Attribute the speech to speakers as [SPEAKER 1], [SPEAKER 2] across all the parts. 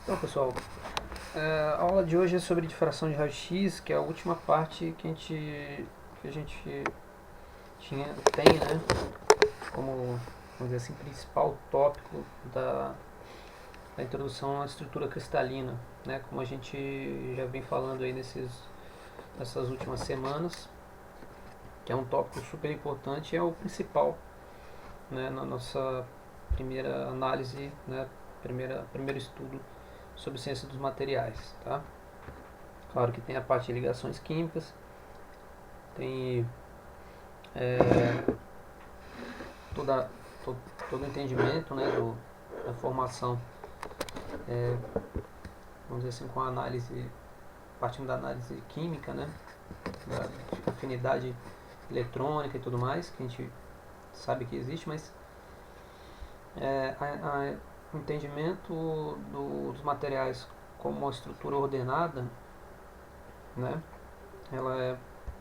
[SPEAKER 1] Então, pessoal, a aula de hoje é sobre difração de raio-x, que é a última parte que a gente tem, né, como, vamos dizer assim, principal tópico da introdução à estrutura cristalina, né, como a gente já vem falando aí nessas últimas semanas, que é um tópico super importante e é o principal, né, na nossa primeira análise, né, primeiro estudo sobre ciência dos materiais, tá? Claro que tem a parte de ligações químicas, tem toda, todo, todo o entendimento, né, da formação, vamos dizer assim, com a análise, partindo da análise química, né, da afinidade eletrônica e tudo mais, que a gente sabe que existe, mas o entendimento dos materiais como uma estrutura ordenada, né, ela é,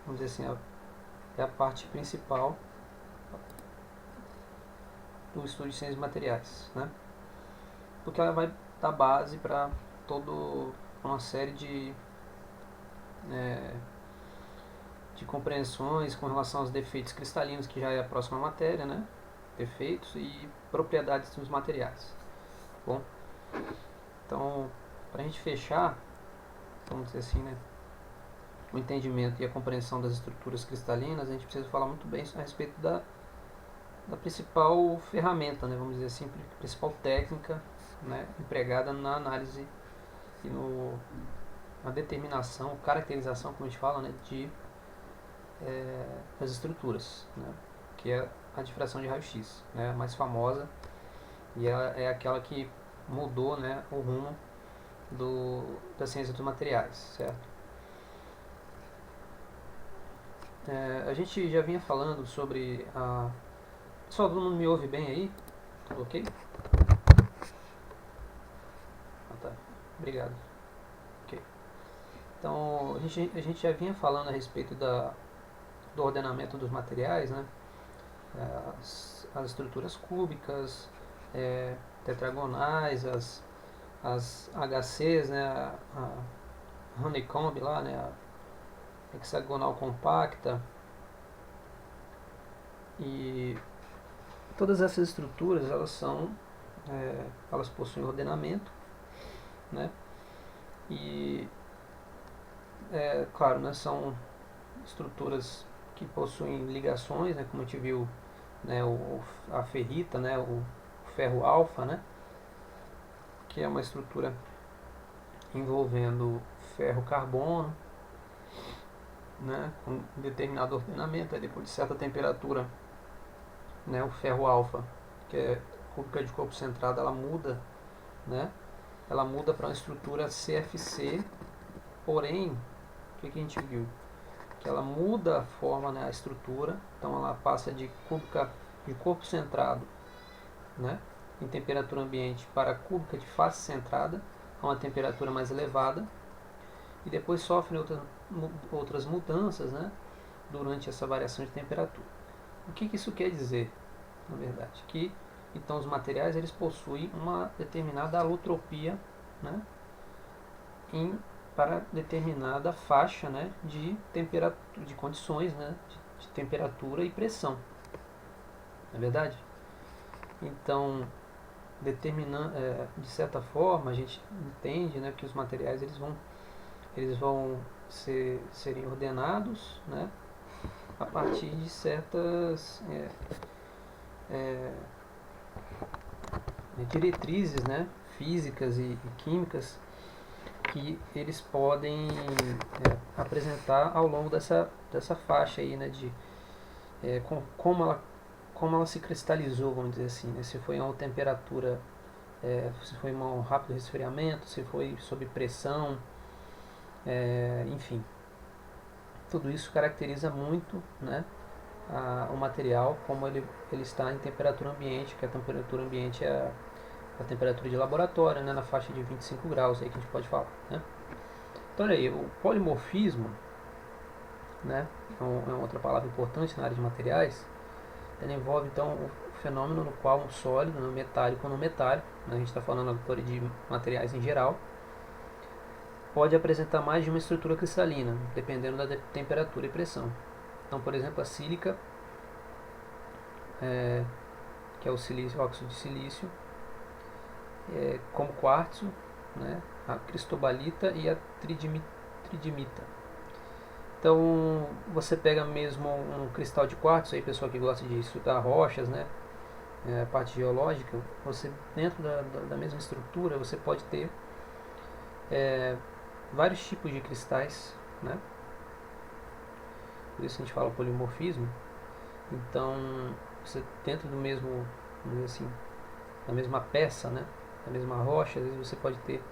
[SPEAKER 1] vamos dizer assim, é a parte principal do estudo de ciências materiais, né? Porque ela vai dar base para toda uma série de compreensões com relação aos defeitos cristalinos, que já é a próxima matéria, né? Defeitos e propriedades dos materiais. Bom, então, para a gente fechar, vamos dizer assim, né, o entendimento e a compreensão das estruturas cristalinas, a gente precisa falar muito bem a respeito da principal ferramenta, né, vamos dizer assim, principal técnica, né, empregada na análise e na determinação, caracterização, como a gente fala, né, das estruturas, né, que é a difração de raio-x, né, a mais famosa, e ela é aquela que mudou, né, o rumo da ciência dos materiais, certo? A gente já vinha falando sobre a... Pessoal, todo mundo me ouve bem aí? Tudo ok? Ah, tá. Obrigado. Ok. Então, a gente já vinha falando a respeito do ordenamento dos materiais, né? As estruturas cúbicas, tetragonais, as HCs, né? A honeycomb lá, né? A hexagonal compacta. E todas essas estruturas, elas possuem ordenamento, né? E, claro, né? São estruturas que possuem ligações, né? Como a gente viu, né? A ferrita, né? O ferro alfa, né? Que é uma estrutura envolvendo ferro-carbono, né? Com um determinado ordenamento, aí depois de certa temperatura, né? O ferro alfa, que é cúbica de corpo centrado, ela muda, né? Ela muda para uma estrutura CFC, porém, o que a gente viu? Que ela muda a forma, né, a estrutura, então ela passa de cúbica de corpo centrado, né, em temperatura ambiente, para cúbica de face centrada, a uma temperatura mais elevada, e depois sofre outras mudanças, né, durante essa variação de temperatura. O que isso quer dizer, na verdade? Que então os materiais eles possuem uma determinada alotropia, né, para determinada faixa, né, de temperatura, de condições, né, de temperatura e pressão, não é verdade? Então, de certa forma, a gente entende, né, que os materiais eles vão serem ordenados, né, a partir de certas diretrizes, né, físicas e químicas que eles podem apresentar ao longo dessa faixa aí, né, de como ela se cristalizou, vamos dizer assim, né, se foi a uma temperatura, se foi um rápido resfriamento, se foi sob pressão, enfim, tudo isso caracteriza muito, né, o material como ele está em temperatura ambiente, que a temperatura ambiente é a temperatura de laboratório, né, na faixa de 25 graus aí que a gente pode falar, né? Então olha aí, o polimorfismo, né, é uma outra palavra importante na área de materiais. Ela envolve então o fenômeno no qual um sólido, no metálico ou no metálico, a gente está falando agora de materiais em geral, pode apresentar mais de uma estrutura cristalina, dependendo da temperatura e pressão. Então, por exemplo, a sílica, que é o silício, óxido de silício, como quartzo, né, a cristobalita e a tridimita. Então, você pega mesmo um cristal de quartzo, aí pessoal que gosta de estudar rochas, né, a parte geológica, você dentro da mesma estrutura você pode ter vários tipos de cristais, né? Por isso a gente fala polimorfismo. Então, você dentro do mesmo, vamos dizer assim, da mesma peça, né, da mesma rocha, às vezes você pode ter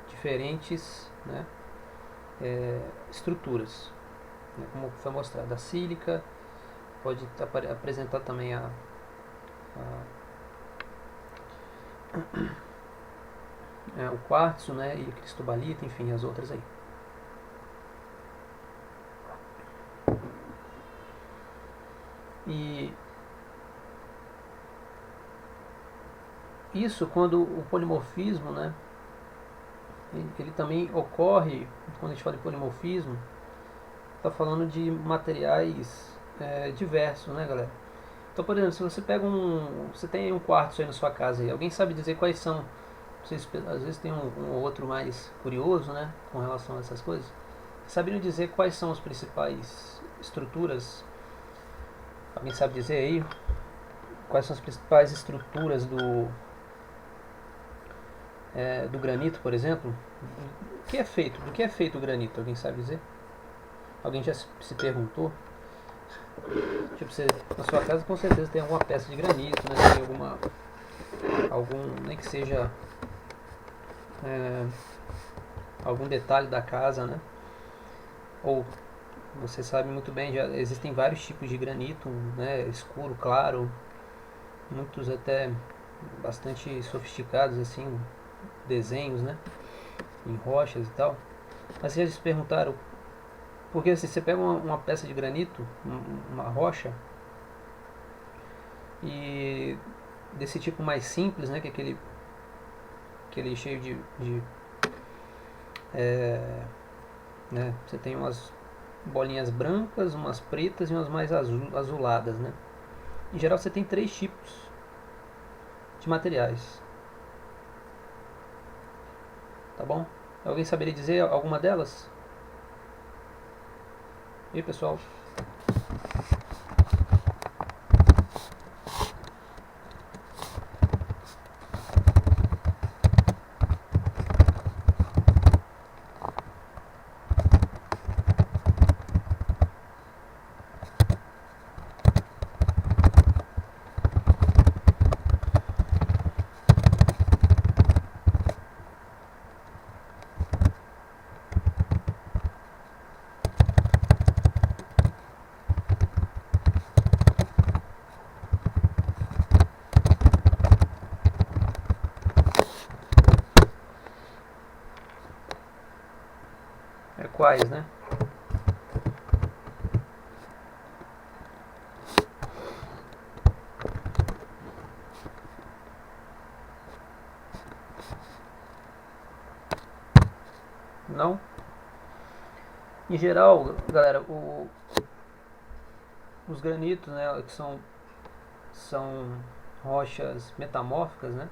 [SPEAKER 1] diferentes, né, estruturas, né, como foi mostrado. A sílica pode apresentar também o quartzo, né, e a cristobalita, enfim, as outras aí. E isso, quando o polimorfismo, né, ele também ocorre, quando a gente fala de polimorfismo, está falando de materiais diversos, né, galera? Então, por exemplo, se você pega você tem um quartzo aí na sua casa, aí, alguém sabe dizer quais são? Vocês às vezes tem um ou outro mais curioso, né, com relação a essas coisas. Saberiam dizer quais são as principais estruturas? Alguém sabe dizer aí quais são as principais estruturas do granito, por exemplo? O que é feito? Do que é feito o granito? Alguém sabe dizer? Alguém já se perguntou? Tipo, você, na sua casa com certeza tem alguma peça de granito, né? Tem nem que seja algum detalhe da casa, né? Ou você sabe muito bem, já existem vários tipos de granito, né? Escuro, claro, muitos até bastante sofisticados, assim, desenhos, né? Em rochas e tal. Mas vocês já se perguntaram, porque assim, você pega uma peça de granito, uma rocha, e desse tipo mais simples, né? Que é aquele cheio né? Você tem umas bolinhas brancas, umas pretas e umas mais azuladas, né? Em geral você tem 3 tipos de materiais, tá bom? Alguém saberia dizer alguma delas? E aí, pessoal? Quais, né? Não? Em geral, galera, os granitos, né, que são rochas metamórficas, né?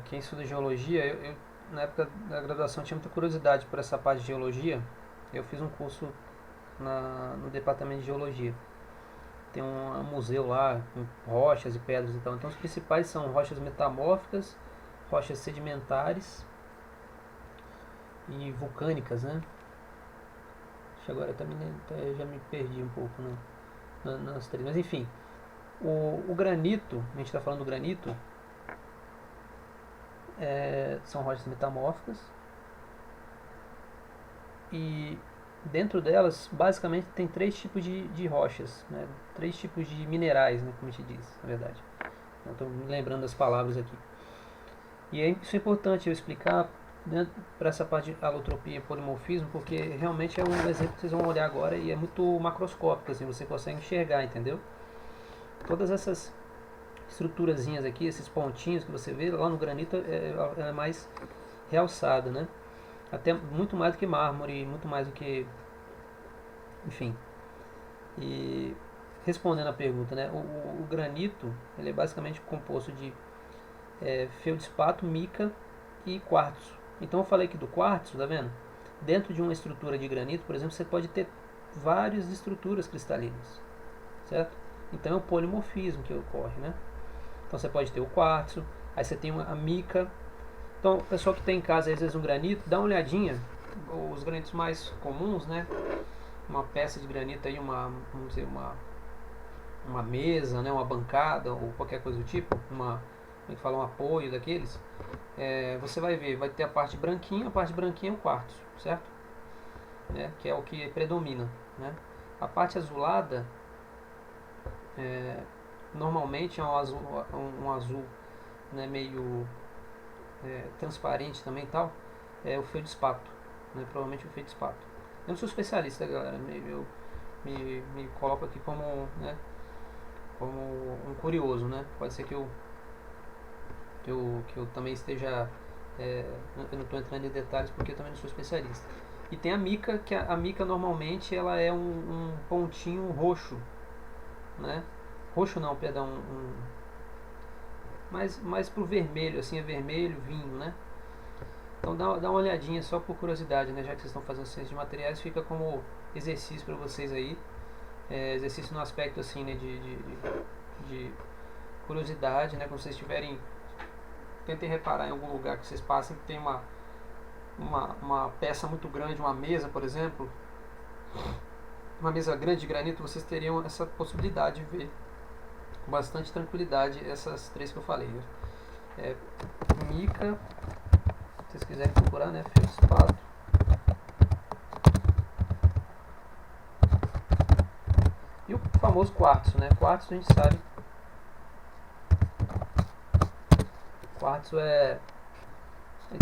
[SPEAKER 1] Quem estuda geologia, eu na época da graduação tinha muita curiosidade por essa parte de geologia. Eu fiz um curso no departamento de geologia. Tem um museu lá com rochas e pedras e tal. Então os principais são rochas metamórficas, rochas sedimentares e vulcânicas, né? Agora já me perdi um pouco nas três. Mas enfim, o granito, a gente está falando do granito, são rochas metamórficas e dentro delas basicamente tem 3 tipos de rochas, né? 3 tipos de minerais, né? Como a gente diz, na verdade. Estou me lembrando das palavras aqui. E isso é importante eu explicar para essa parte de alotropia e polimorfismo, porque realmente é um exemplo que vocês vão olhar agora e é muito macroscópico, assim, você consegue enxergar, entendeu? Todas essas estruturazinhas aqui, esses pontinhos que você vê lá no granito é mais realçado, né? Até muito mais do que mármore, muito mais do que, enfim. E respondendo a pergunta, né? O granito ele é basicamente composto de feldspato, mica e quartzo. Então eu falei aqui do quartzo, tá vendo? Dentro de uma estrutura de granito, por exemplo, você pode ter várias estruturas cristalinas, certo? Então é o polimorfismo que ocorre, né? Então você pode ter o quartzo, aí você tem a mica. Então o pessoal que tem em casa às vezes um granito, dá uma olhadinha, os granitos mais comuns, né? Uma peça de granito aí, vamos dizer, uma mesa, né? Uma bancada ou qualquer coisa do tipo, como é que fala, um apoio daqueles. Você vai ver, vai ter a parte branquinha é o quartzo, certo? Que é o que predomina, né? A parte azulada normalmente é um azul, né, meio transparente também e tal, é o feldspato, né, provavelmente o feldspato. Eu não sou especialista, galera, eu me coloco aqui como, né, como um curioso, né? Pode ser que eu também esteja, eu não estou entrando em detalhes porque eu também não sou especialista. E tem a mica, que a mica normalmente ela é um pontinho roxo, né? Roxo não, perdão, mais pro vermelho, assim, é vermelho, vinho, né? Então dá uma olhadinha só por curiosidade, né? Já que vocês estão fazendo ciência de materiais, fica como exercício para vocês aí. Exercício no aspecto assim, né? De curiosidade, né? Quando vocês estiverem, tentem reparar em algum lugar que vocês passem que tem uma peça muito grande, uma mesa, por exemplo, uma mesa grande de granito, vocês teriam essa possibilidade de ver com bastante tranquilidade essas três que eu falei, né? Mica, se vocês quiserem procurar, né? Feldspato e o famoso quartzo, né? Quartzo a gente sabe, quartzo é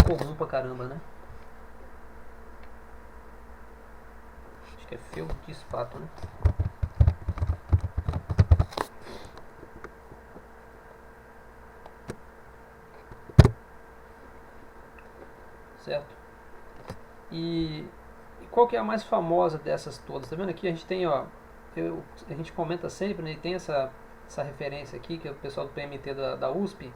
[SPEAKER 1] comum pra caramba, né? Acho que é feldspato, né? Certo? E qual que é a mais famosa dessas todas? Tá vendo aqui? A gente tem, ó, a gente comenta sempre, né? E tem essa referência aqui, que é o pessoal do PMT da USP,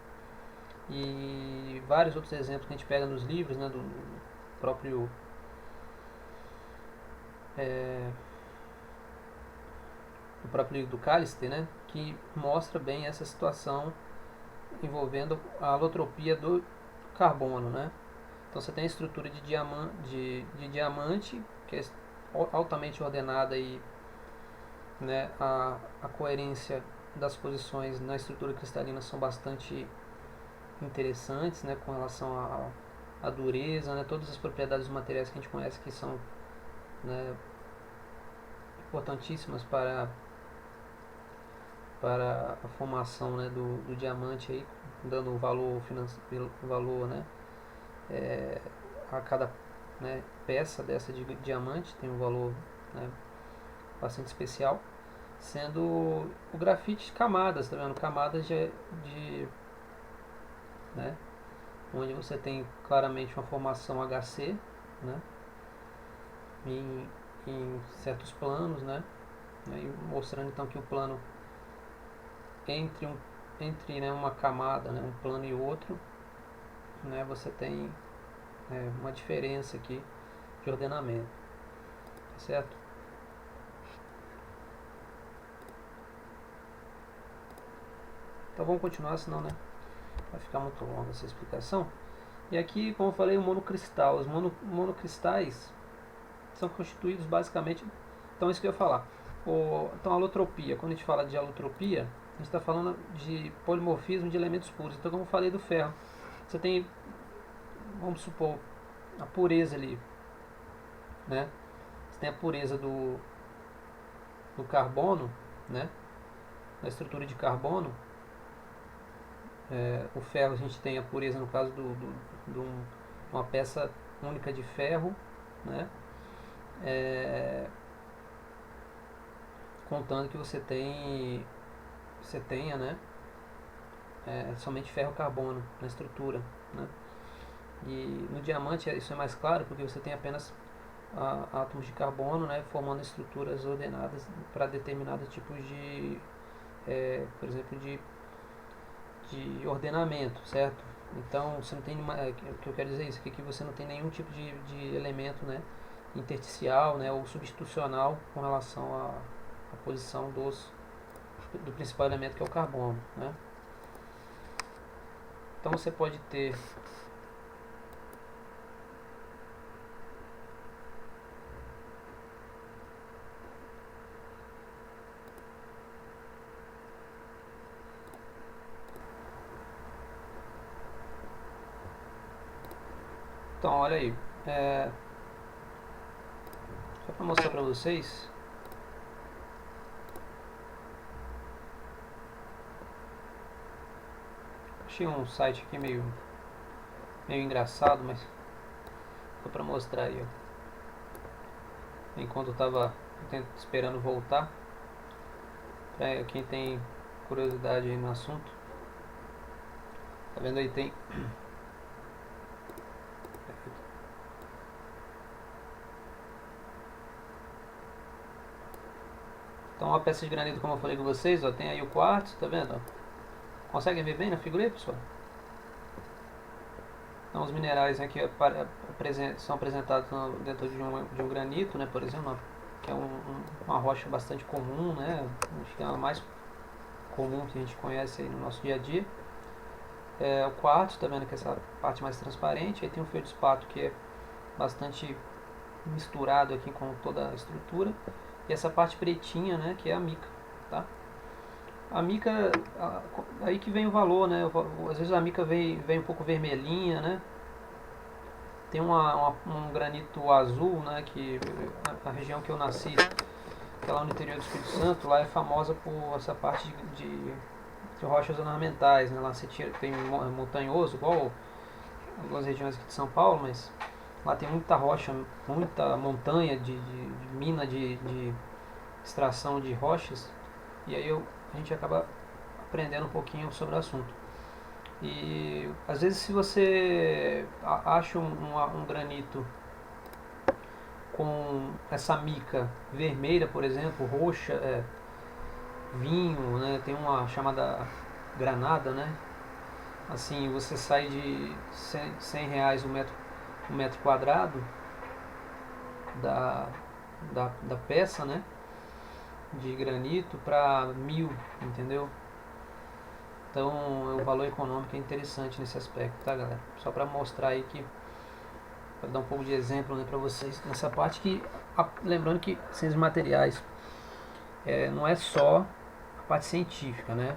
[SPEAKER 1] e vários outros exemplos que a gente pega nos livros, né? Do próprio livro do Callister, né? Que mostra bem essa situação envolvendo a alotropia do carbono, né? Então você tem a estrutura de diamante, que é altamente ordenada e, né, a coerência das posições na estrutura cristalina são bastante interessantes, né, com relação à dureza, né, todas as propriedades dos materiais que a gente conhece que são, né, importantíssimas para a formação, né, do diamante aí, dando valor, né, a cada, né, peça dessa de diamante tem um valor, né, bastante especial, sendo o grafite de camadas, tá vendo? Camadas né, onde você tem claramente uma formação HC, né, em, em certos planos, né, mostrando então que o plano entre né, uma camada, né, um plano e outro, né, você tem uma diferença aqui de ordenamento, tá certo? Então vamos continuar, senão, né, vai ficar muito longa essa explicação. E aqui, como eu falei, o monocristal. Os monocristais são constituídos basicamente. Então, isso que eu ia falar. Então, a alotropia. Quando a gente fala de alotropia, a gente está falando de polimorfismo de elementos puros. Então, como eu falei do ferro, você tem, vamos supor, a pureza ali, né? Você tem a pureza do carbono, né? Da estrutura de carbono. O ferro, a gente tem a pureza no caso uma peça única de ferro, né? Contando que você tenha, né, somente ferro carbono na estrutura, né? E no diamante isso é mais claro porque você tem apenas átomos de carbono, né, formando estruturas ordenadas para determinados tipos de, por exemplo, de ordenamento, certo? Então você não tem o que eu quero dizer é isso aqui, que você não tem nenhum tipo de elemento, né, intersticial, né, ou substitucional com relação à posição do principal elemento, que é o carbono, né? Então você pode ter então olha aí, só para mostrar para vocês. Achei um site aqui meio engraçado, mas só para mostrar aí, ó. Enquanto eu estava esperando voltar, para quem tem curiosidade aí no assunto, tá vendo aí, tem então uma peça de granito, como eu falei com vocês, ó, tem aí o quartzo, tá vendo, ó? Conseguem ver bem na figura aí, pessoal? Então os minerais aqui são apresentados dentro de um granito, né, por exemplo, que é uma rocha bastante comum, né? Acho que é a mais comum que a gente conhece aí no nosso dia a dia. O quartzo, tá vendo que essa parte mais transparente. Aí tem o feldspato, que é bastante misturado aqui com toda a estrutura. E essa parte pretinha, né, que é a mica, tá? A mica, aí que vem o valor, né? Às vezes a mica vem um pouco vermelhinha, né? Tem um granito azul, né? Que a região que eu nasci, que é lá no interior do Espírito Santo, lá é famosa por essa parte de rochas ornamentais, né? Lá você tem montanhoso, igual algumas regiões aqui de São Paulo, mas lá tem muita rocha, muita montanha de mina de extração de rochas, e aí a gente acaba aprendendo um pouquinho sobre o assunto. E às vezes, se você acha um granito com essa mica vermelha, por exemplo, roxa, vinho, né, tem uma chamada granada, né? Assim, você sai de R$ 100 um metro quadrado da peça, né, de granito para 1.000, entendeu? Então o valor econômico é interessante nesse aspecto, tá, galera? Só para mostrar aí que, para dar um pouco de exemplo, né, para vocês nessa parte que, lembrando que ciências materiais não é só a parte científica, né?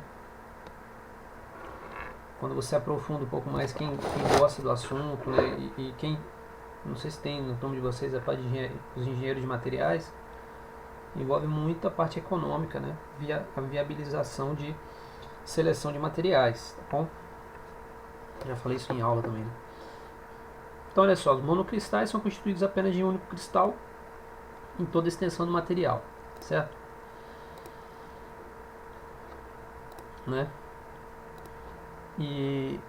[SPEAKER 1] Quando você aprofunda um pouco mais, quem gosta do assunto, né, e quem, não sei se tem no nome de vocês a parte de os engenheiros de materiais, envolve muito a parte econômica, né? A viabilização de seleção de materiais, tá bom? Já falei isso em aula também, né? Então olha só, os monocristais são constituídos apenas de um único cristal em toda a extensão do material, certo? Né? E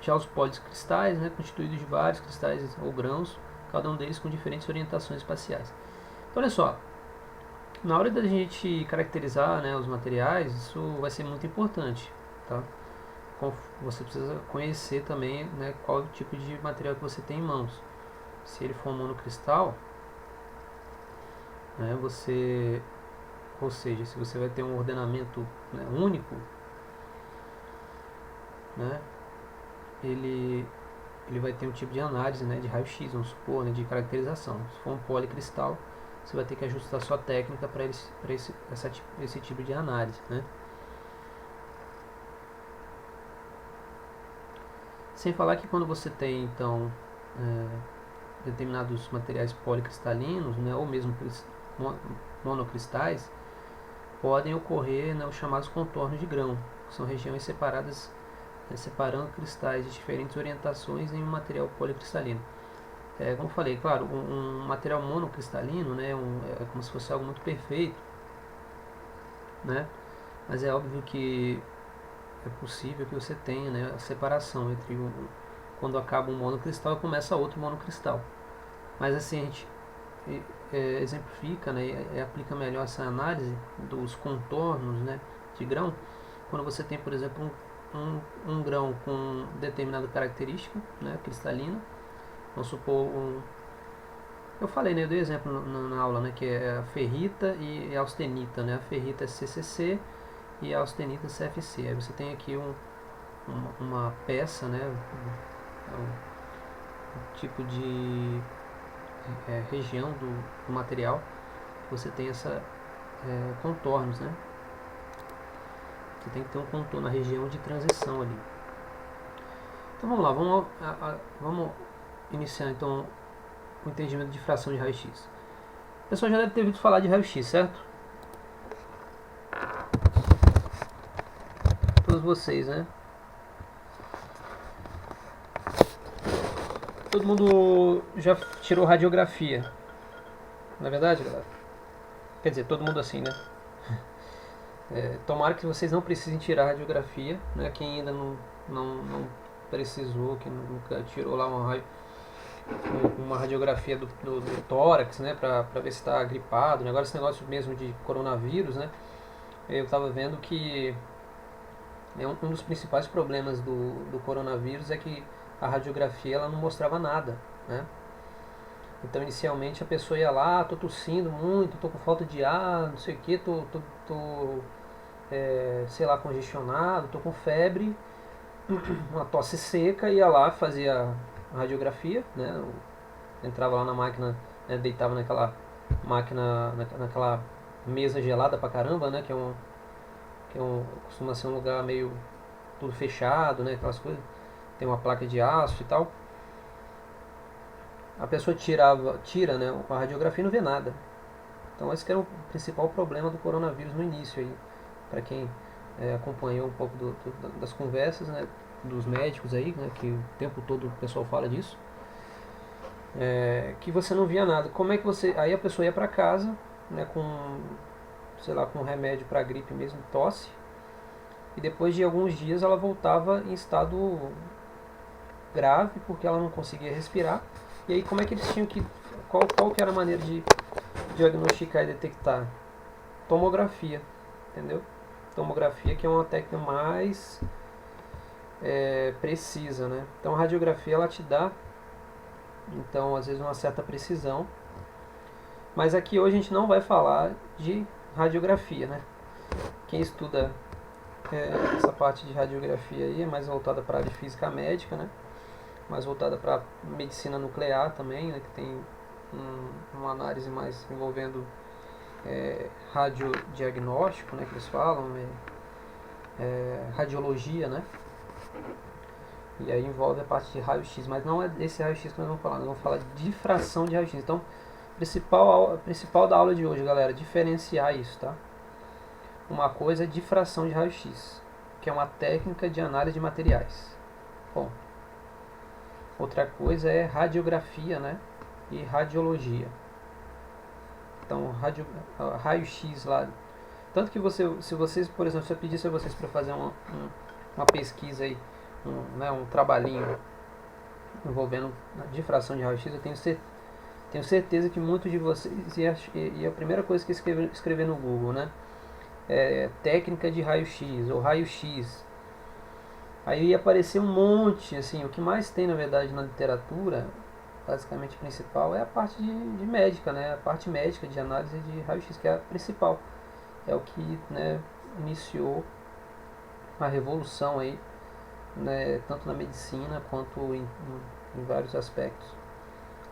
[SPEAKER 1] já os policristais, né, constituídos de vários cristais ou grãos, cada um deles com diferentes orientações espaciais. Então olha só, na hora da gente caracterizar, né, os materiais, isso vai ser muito importante, tá? Você precisa conhecer também, né, qual é o tipo de material que você tem em mãos. Se ele for um monocristal, né, ou seja, se você vai ter um ordenamento, né, único, né, ele vai ter um tipo de análise, né, de raio-x, vamos supor, né, de caracterização. Se for um policristal, você vai ter que ajustar a sua técnica para esse tipo de análise, né? Sem falar que quando você tem, então, determinados materiais policristalinos, né, ou mesmo monocristais, podem ocorrer, né, os chamados contornos de grão, que são regiões separadas separando cristais de diferentes orientações em um material policristalino. Como eu falei, claro, um material monocristalino, né, é como se fosse algo muito perfeito, né, mas é óbvio que é possível que você tenha, né, a separação entre quando acaba um monocristal e começa outro monocristal. Mas assim, a gente exemplifica, né, e aplica melhor essa análise dos contornos, né, de grão, quando você tem, por exemplo, um grão com determinada característica, né, cristalina. Vamos supor eu falei, né, eu dei exemplo na aula, né, que é a ferrita e a austenita, né, a ferrita é CCC e a austenita CFC. Aí você tem aqui uma peça, né, um tipo de região do material, você tem essa contornos, né? Você tem que ter um contorno na região de transição ali. Então vamos lá, vamos iniciar então o entendimento de fração de raio-x. O pessoal já deve ter ouvido falar de raio-x, certo? Todos vocês, né? Todo mundo já tirou radiografia, não é verdade, galera? Quer dizer, todo mundo assim, né? Tomara que vocês não precisem tirar radiografia, né? Quem ainda não precisou, que nunca tirou lá uma radiografia do tórax, né? Pra ver se está gripado. Agora esse negócio mesmo de coronavírus, né? Eu estava vendo que um dos principais problemas do coronavírus é que a radiografia ela não mostrava nada, né? Então inicialmente a pessoa ia lá, tô tossindo muito, tô com falta de ar, não sei o que, tô sei lá, congestionado, tô com febre, uma tosse seca, ia lá, fazia a radiografia, né? Entrava lá na máquina, né? Deitava naquela máquina, naquela mesa gelada pra caramba, né? Costuma ser um lugar meio tudo fechado, né? Aquelas coisas, tem uma placa de aço e tal. A pessoa tira, né, a radiografia e não vê nada. Então esse que era o principal problema do coronavírus no início aí, para quem acompanhou um pouco das conversas, né, dos médicos aí, né, que o tempo todo o pessoal fala disso, que você não via nada. Como é que você... Aí a pessoa ia para casa, né, com, sei lá, com um remédio para gripe mesmo, tosse, e depois de alguns dias ela voltava em estado grave, porque ela não conseguia respirar. E aí como é que eles tinham que... Qual que era a maneira de diagnosticar e detectar? Tomografia, entendeu? Tomografia, que é uma técnica mais precisa, né? Então a radiografia ela te dá, então às vezes uma certa precisão, mas aqui hoje a gente não vai falar de radiografia, né? Quem estuda essa parte de radiografia aí é mais voltada para a área de física médica, né? Mais voltada para medicina nuclear também, né? Que tem uma análise mais envolvendo radiodiagnóstico, né? Que eles falam, radiologia, né? E aí envolve a parte de raio-x, mas não é desse raio-x que nós vamos falar de difração de raio-x. Então, principal da aula de hoje, galera, diferenciar isso, tá? Uma coisa é difração de raio-x, que é uma técnica de análise de materiais. Bom, outra coisa é radiografia, né? E radiologia. Então, raio-x lá. Tanto que se vocês, por exemplo, se eu pedisse a vocês para fazer uma pesquisa aí, um trabalhinho envolvendo difração de raio-x, eu tenho certeza que muitos de vocês e a primeira coisa que escrever no Google, né? Técnica de raio-x ou raio-x. Aí ia aparecer um monte, assim, o que mais tem na verdade na literatura, basicamente principal, é a parte de médica, né? A parte médica de análise de raio-x, que é a principal. É o que, né, iniciou a revolução aí, né, tanto na medicina quanto em vários aspectos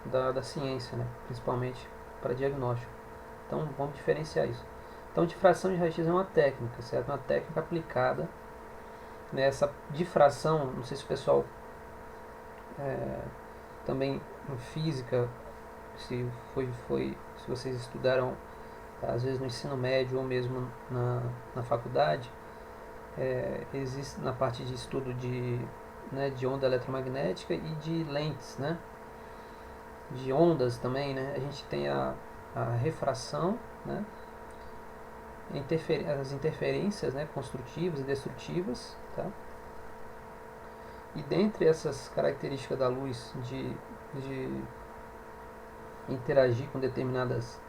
[SPEAKER 1] da ciência, né, principalmente para diagnóstico. Então vamos diferenciar isso. Então difração de raio-x é uma técnica, certo? Uma técnica aplicada nessa difração. Não sei se o pessoal também em física, se vocês estudaram às vezes no ensino médio ou mesmo na faculdade, existe na parte de estudo de onda eletromagnética e de lentes, né, de ondas também, né, a gente tem a refração, né, as interferências, né, construtivas e destrutivas, tá? E dentre essas características da luz de interagir com determinadas,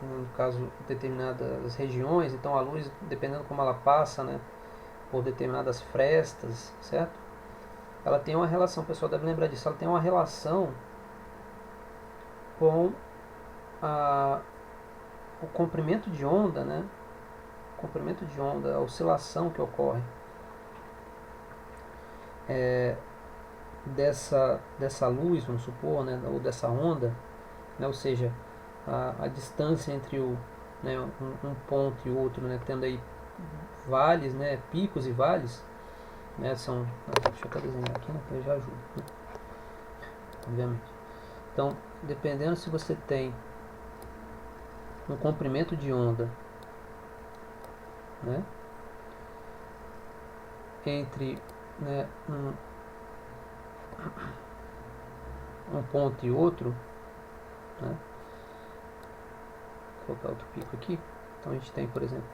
[SPEAKER 1] no caso, determinadas regiões, então a luz, dependendo como ela passa, né, por determinadas frestas, certo? Ela tem uma relação, o pessoal deve lembrar disso, ela tem uma relação com o comprimento de onda, né? O comprimento de onda, a oscilação que ocorre dessa luz, vamos supor, né, ou dessa onda, né, ou seja, a distância entre né, um ponto e outro, né, tendo aí vales, né, picos e vales, né, são, deixa eu até desenhar aqui, né, que eu já ajudo, né, obviamente. Então, dependendo se você tem um comprimento de onda, né, entre, né, um ponto e outro, né, vou colocar outro pico aqui. Então a gente tem, por exemplo,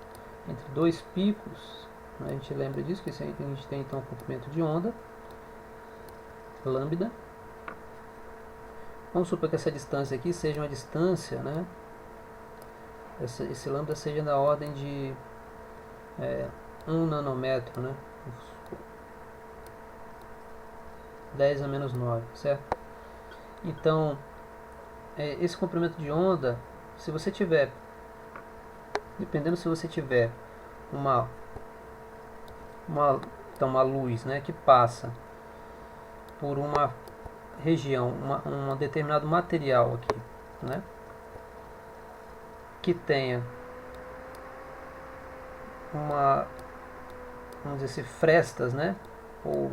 [SPEAKER 1] entre dois picos, né, a gente lembra disso, que a gente tem então o comprimento de onda, lambda. Vamos supor que essa distância aqui seja uma distância, né, esse lambda seja da ordem de 1 nanômetro, né, 10 a menos 9, certo? Então, esse comprimento de onda, se você tiver, dependendo se você tiver uma luz, né, que passa por uma região, um determinado material aqui, né, que tenha vamos dizer assim, frestas, né, ou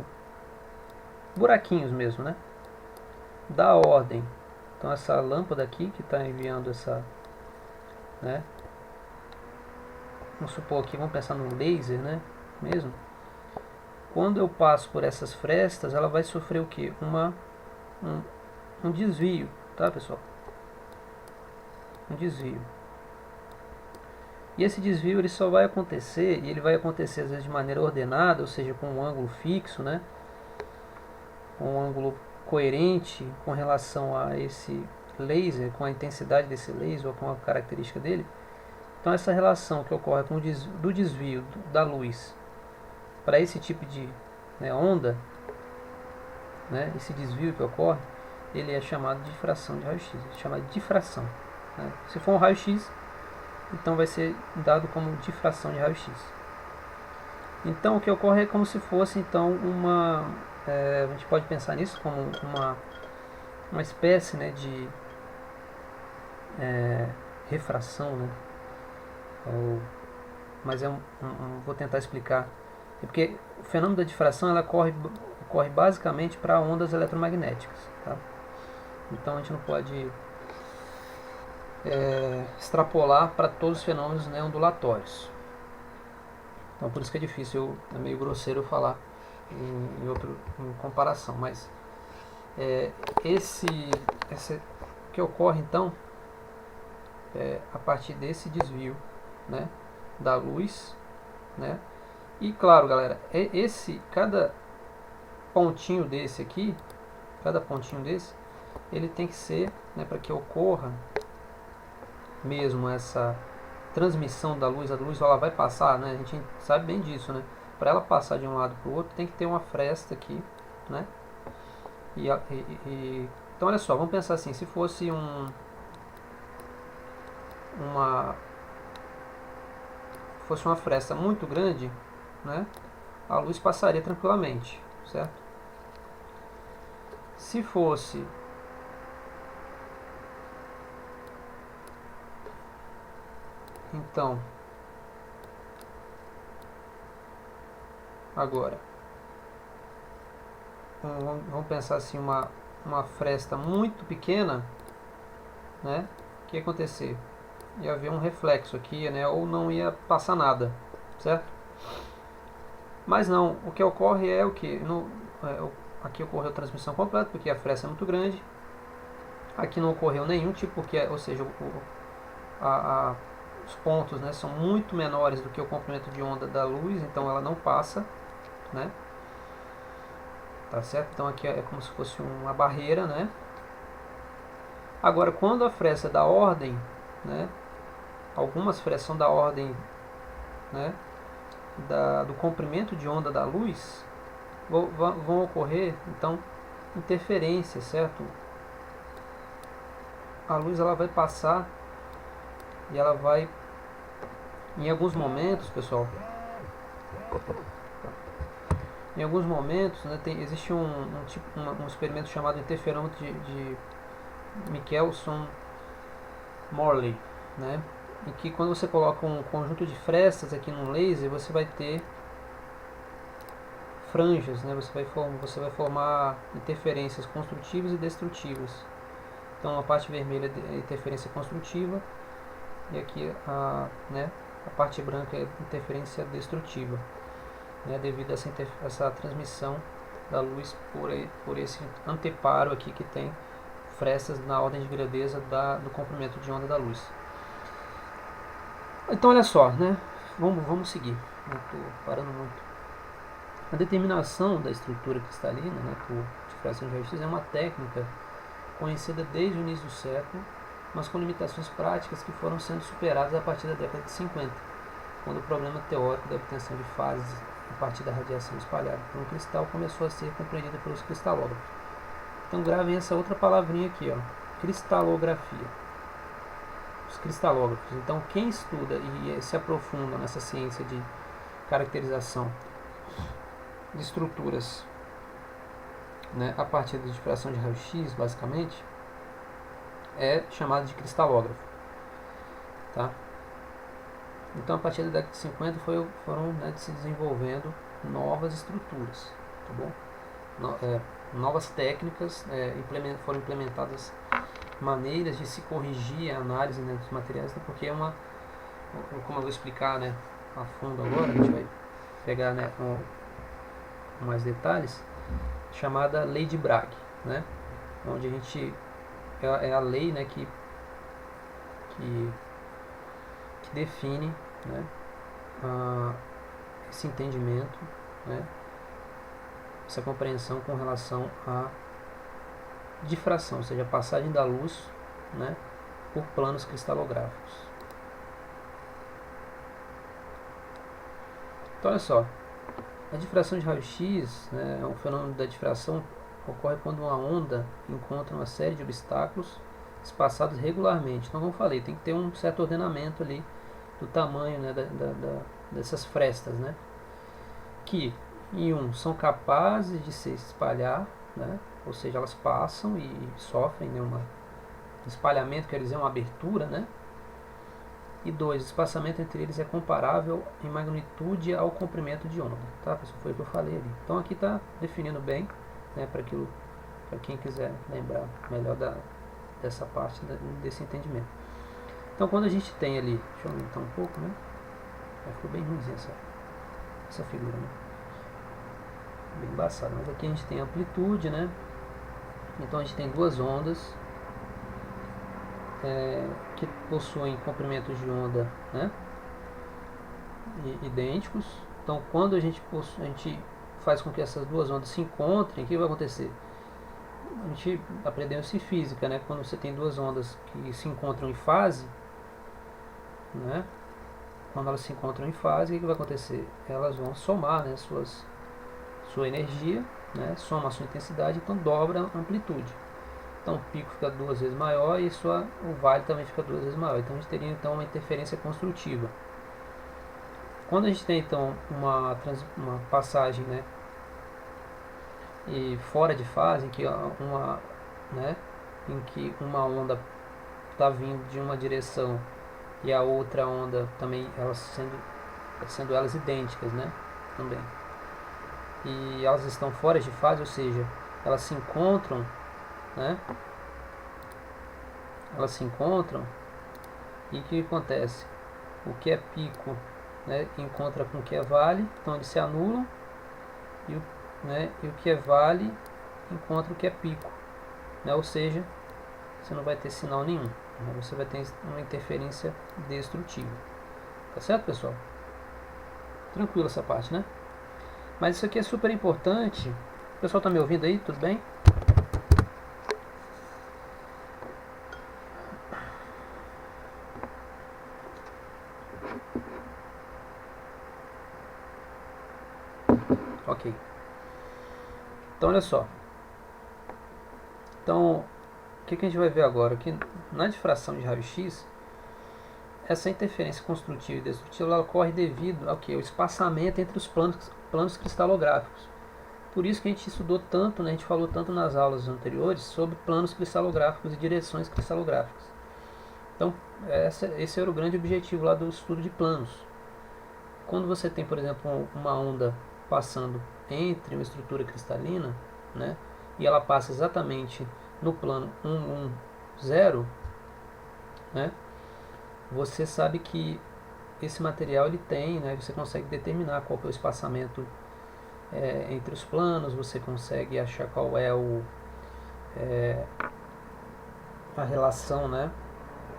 [SPEAKER 1] buraquinhos mesmo, né, da ordem. Então essa lâmpada aqui que está enviando essa, né, vamos supor aqui, vamos pensar no laser, né, mesmo. Quando eu passo por essas frestas, ela vai sofrer o que? Um desvio, tá, pessoal? Um desvio. E esse desvio ele só vai acontecer, e ele vai acontecer às vezes de maneira ordenada, ou seja, com um ângulo fixo, né? Um ângulo coerente com relação a esse laser, com a intensidade desse laser ou com a característica dele. Então essa relação que ocorre do desvio da luz para esse tipo de, né, onda, né, esse desvio que ocorre, ele é chamado de difração de raio-x, é chamado de difração, né? Se for um raio-x, então vai ser dado como difração de raio-x. Então o que ocorre é como se fosse então a gente pode pensar nisso como uma espécie, né, de refração, né? Mas vou tentar explicar. É porque o fenômeno da difração ela ocorre basicamente para ondas eletromagnéticas, tá? Então a gente não pode extrapolar para todos os fenômenos, né, ondulatórios. Então por isso que é difícil, é meio grosseiro eu falar em comparação, mas esse que ocorre então a partir desse desvio, né, da luz, né? E claro, galera, cada pontinho desse aqui, ele tem que ser, né, para que ocorra mesmo essa transmissão da luz, a luz ela vai passar, né? A gente sabe bem disso, né? Para ela passar de um lado para o outro, tem que ter uma fresta aqui, né? Então olha só, vamos pensar assim, se fosse uma fresta muito grande, né, a luz passaria tranquilamente, certo? Se fosse então agora vamos pensar assim, uma fresta muito pequena, né, o que ia acontecer? ia haver um reflexo aqui, né, ou não ia passar nada, certo? Mas não, o que ocorre é o que? Aqui ocorreu transmissão completa, porque a fresta é muito grande. Aqui não ocorreu nenhum tipo, porque, ou seja, os pontos, né, são muito menores do que o comprimento de onda da luz, então ela não passa, né? Tá certo? Então aqui é como se fosse uma barreira, né? Agora, quando a fresta é da ordem, né? Algumas frestas são da ordem, né, do comprimento de onda da luz, vão ocorrer, então, interferências, certo? A luz ela vai passar e ela vai, em alguns momentos, pessoal, em alguns momentos, né, existe um experimento chamado interferômetro de Michelson-Morley, né, em que quando você coloca um conjunto de frestas aqui num laser, você vai ter franjas, né, você vai formar interferências construtivas e destrutivas. Então a parte vermelha é interferência construtiva e aqui né, a parte branca é interferência destrutiva, né, devido a essa transmissão da luz por esse anteparo aqui que tem frestas na ordem de grandeza do comprimento de onda da luz. Então olha só, né, vamos seguir, não estou parando muito. A determinação da estrutura cristalina, né, por difração de raio-x é uma técnica conhecida desde o início do século, mas com limitações práticas que foram sendo superadas a partir da década de 50, quando o problema teórico da obtenção de fases a partir da radiação espalhada por um cristal começou a ser compreendido pelos cristalógrafos. Então gravem essa outra palavrinha aqui, ó, cristalografia. Os cristalógrafos. Então quem estuda e se aprofunda nessa ciência de caracterização de estruturas, né, a partir da difração de raio-x, basicamente, é chamado de cristalógrafo. Tá? Então, a partir da década de 50 foram, né, se desenvolvendo novas estruturas. Tá bom? Novas técnicas, foram implementadas maneiras de se corrigir a análise, né, dos materiais, porque como eu vou explicar, né, a fundo agora, a gente vai pegar, né, com mais detalhes, chamada Lei de Bragg, né, onde a gente é a lei, né, que define, né, esse entendimento, né, essa compreensão com relação à difração, ou seja, a passagem da luz, né, por planos cristalográficos. Então olha só, a difração de raio-x, né, é um fenômeno da difração ocorre quando uma onda encontra uma série de obstáculos espaçados regularmente. Então, como eu falei, tem que ter um certo ordenamento ali do tamanho, né, dessas frestas, né, que são capazes de se espalhar, né, ou seja, elas passam e sofrem, né, um espalhamento, quer dizer, uma abertura, né, e 2, o espaçamento entre eles é comparável em magnitude ao comprimento de onda. Tá, pessoal? Foi o que eu falei ali. Então aqui está definindo bem, né, para quem quiser lembrar melhor dessa parte, desse entendimento. Então quando a gente tem ali, deixa eu aumentar um pouco, né, ficou bem ruimzinha essa figura, né, bem embaçada, mas aqui a gente tem amplitude, né, então a gente tem duas ondas que possuem comprimentos de onda, né, idênticos. Então quando a gente faz com que essas duas ondas se encontrem, o que vai acontecer? A gente aprendeu isso em física, né? Quando você tem duas ondas que se encontram em fase, né? Quando elas se encontram em fase, o que vai acontecer? Elas vão somar, né, sua energia, né? Soma a sua intensidade, então dobra a amplitude. Então o pico fica duas vezes maior e o vale também fica duas vezes maior. Então a gente teria então uma interferência construtiva. Quando a gente tem então uma passagem, né, e fora de fase, em que uma onda está vindo de uma direção e a outra onda também, elas sendo elas idênticas, né, também, e elas estão fora de fase, ou seja, elas se encontram, né, E o que acontece? O que é pico, né, encontra com o que é vale, então eles se anulam, e o que é vale encontra o que é pico, né, ou seja, você não vai ter sinal nenhum, né, você vai ter uma interferência destrutiva. Tá certo, pessoal? Tranquilo essa parte, né? Mas isso aqui é super importante. O pessoal tá me ouvindo aí? Tudo bem? Ok. Então, olha só. Então, o que a gente vai ver agora? Que na difração de raio-x, essa interferência construtiva e destrutiva ela ocorre devido ao que? O espaçamento entre os planos cristalográficos. Por isso que a gente estudou tanto, né, a gente falou tanto nas aulas anteriores sobre planos cristalográficos e direções cristalográficas. Então, esse era o grande objetivo lá do estudo de planos. Quando você tem, por exemplo, uma onda passando entre uma estrutura cristalina, né, e ela passa exatamente no plano 110, né, você sabe que esse material ele tem, né, você consegue determinar qual é o espaçamento entre os planos, você consegue achar qual é a relação, né,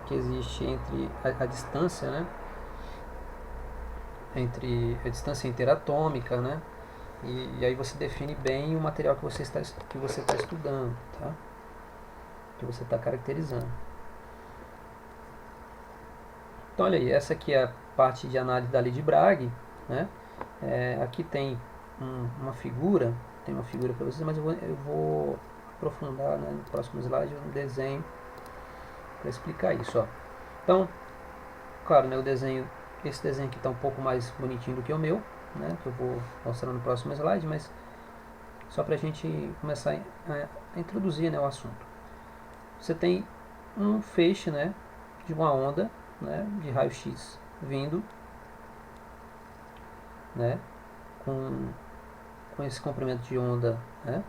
[SPEAKER 1] que existe entre a distância, né, entre a distância interatômica, né, e aí você define bem o material que você está estudando, tá? Que você está caracterizando. Então olha aí, essa aqui é a parte de análise da lei de Bragg, né? Aqui tem uma figura, para vocês, mas eu vou aprofundar, né, no próximo slide um desenho para explicar isso, ó. Então, claro, né, esse desenho aqui está um pouco mais bonitinho do que o meu, né, que eu vou mostrar no próximo slide, mas só para a gente começar a introduzir, né, o assunto. Você tem um feixe, né, de uma onda, né, de raio-x vindo, né, com esse comprimento de onda, né,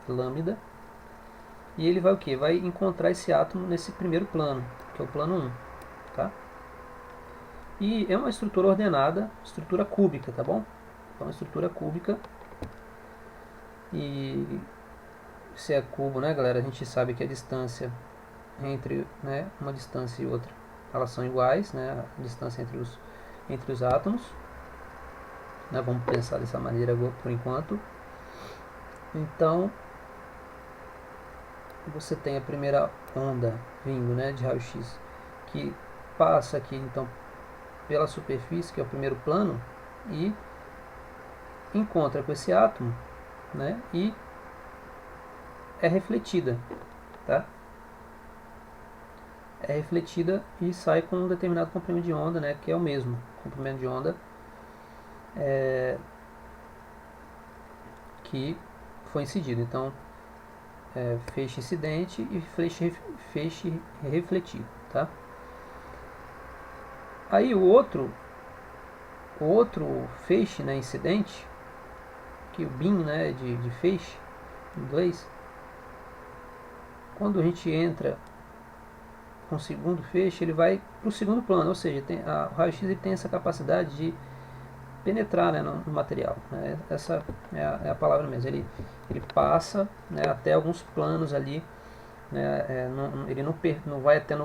[SPEAKER 1] lambda, e ele vai o que? Vai encontrar esse átomo nesse primeiro plano, que é o plano 1, tá? E é uma estrutura ordenada, estrutura cúbica, tá bom? Então, estrutura cúbica, e se é cubo, né, galera, a gente sabe que a distância entre, né, uma distância e outra, elas são iguais, né, a distância entre os átomos, né, vamos pensar dessa maneira por enquanto. Então, você tem a primeira onda vindo, né, de raio-x, que passa aqui, então, pela superfície, que é o primeiro plano, e encontra com esse átomo, né, e é refletida, tá? É refletida e sai com um determinado comprimento de onda, né, que é o mesmo comprimento de onda que foi incidido. Então, feixe incidente e feixe refletido, tá? Aí o outro feixe, né, incidente, que o beam, né, de feixe em inglês, quando a gente entra com o segundo feixe, ele vai para o segundo plano, ou seja, o raio-x tem essa capacidade de penetrar, né, no material, né? Essa é a palavra mesmo. Ele passa, né, até alguns planos ali, né, ele não vai até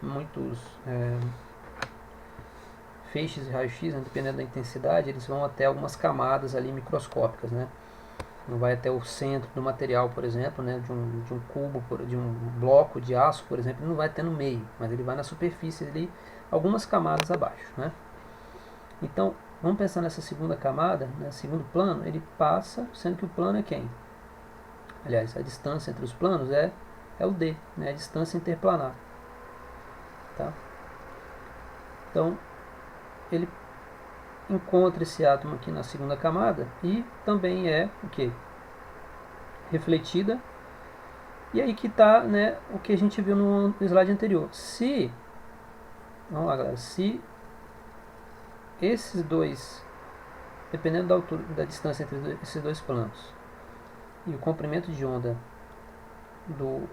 [SPEAKER 1] muitos feixes de raio-x, né, dependendo da intensidade, eles vão até algumas camadas ali microscópicas, né? Não vai até o centro do material, por exemplo, né, de um cubo, de um bloco de aço, por exemplo, ele não vai até no meio, mas ele vai na superfície ali, algumas camadas abaixo, né? Então, vamos pensar nessa segunda camada, né, segundo plano, ele passa, sendo que o plano é quem? Aliás, a distância entre os planos é o D, né, a distância interplanar. Tá? Então, ele encontra esse átomo aqui na segunda camada e também é o que? Refletida. E aí que está, né, o que a gente viu no slide anterior. Vamos lá, galera, se esses dois, dependendo da altura, da distância entre esses dois planos e o comprimento de onda do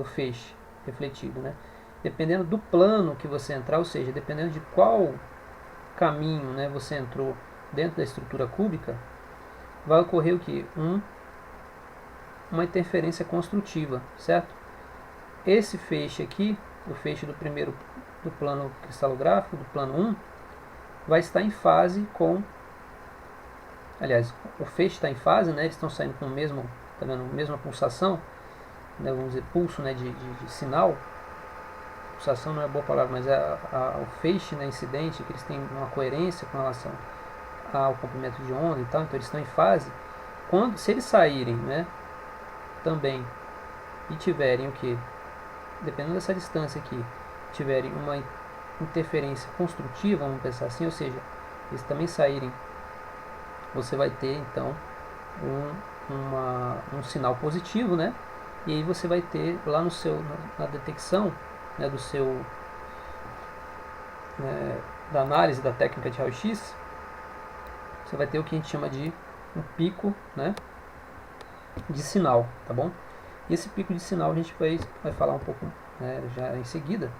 [SPEAKER 1] feixe refletido, né? Dependendo do plano que você entrar, ou seja, dependendo de qual caminho, né, você entrou dentro da estrutura cúbica, vai ocorrer o que? Uma interferência construtiva, certo? Esse feixe aqui, o feixe do plano cristalográfico, do plano 1, vai estar em fase com, aliás, o feixe está em fase, né, eles estão saindo com tá vendo, mesma pulsação, né, vamos dizer, pulso, né, de sinal. Pulsação não é boa palavra, mas o feixe, né, incidente, que eles têm uma coerência com relação ao comprimento de onda e tal, então eles estão em fase. Se eles saírem, né, também, e tiverem o que? Dependendo dessa distância aqui, tiverem uma interferência construtiva, vamos pensar assim, ou seja, eles também saírem, você vai ter então um sinal positivo, né? E aí você vai ter lá na detecção, né, da análise da técnica de raio-x, você vai ter o que a gente chama de um pico, né, de sinal, tá bom? E esse pico de sinal a gente vai falar um pouco, né, já em seguida,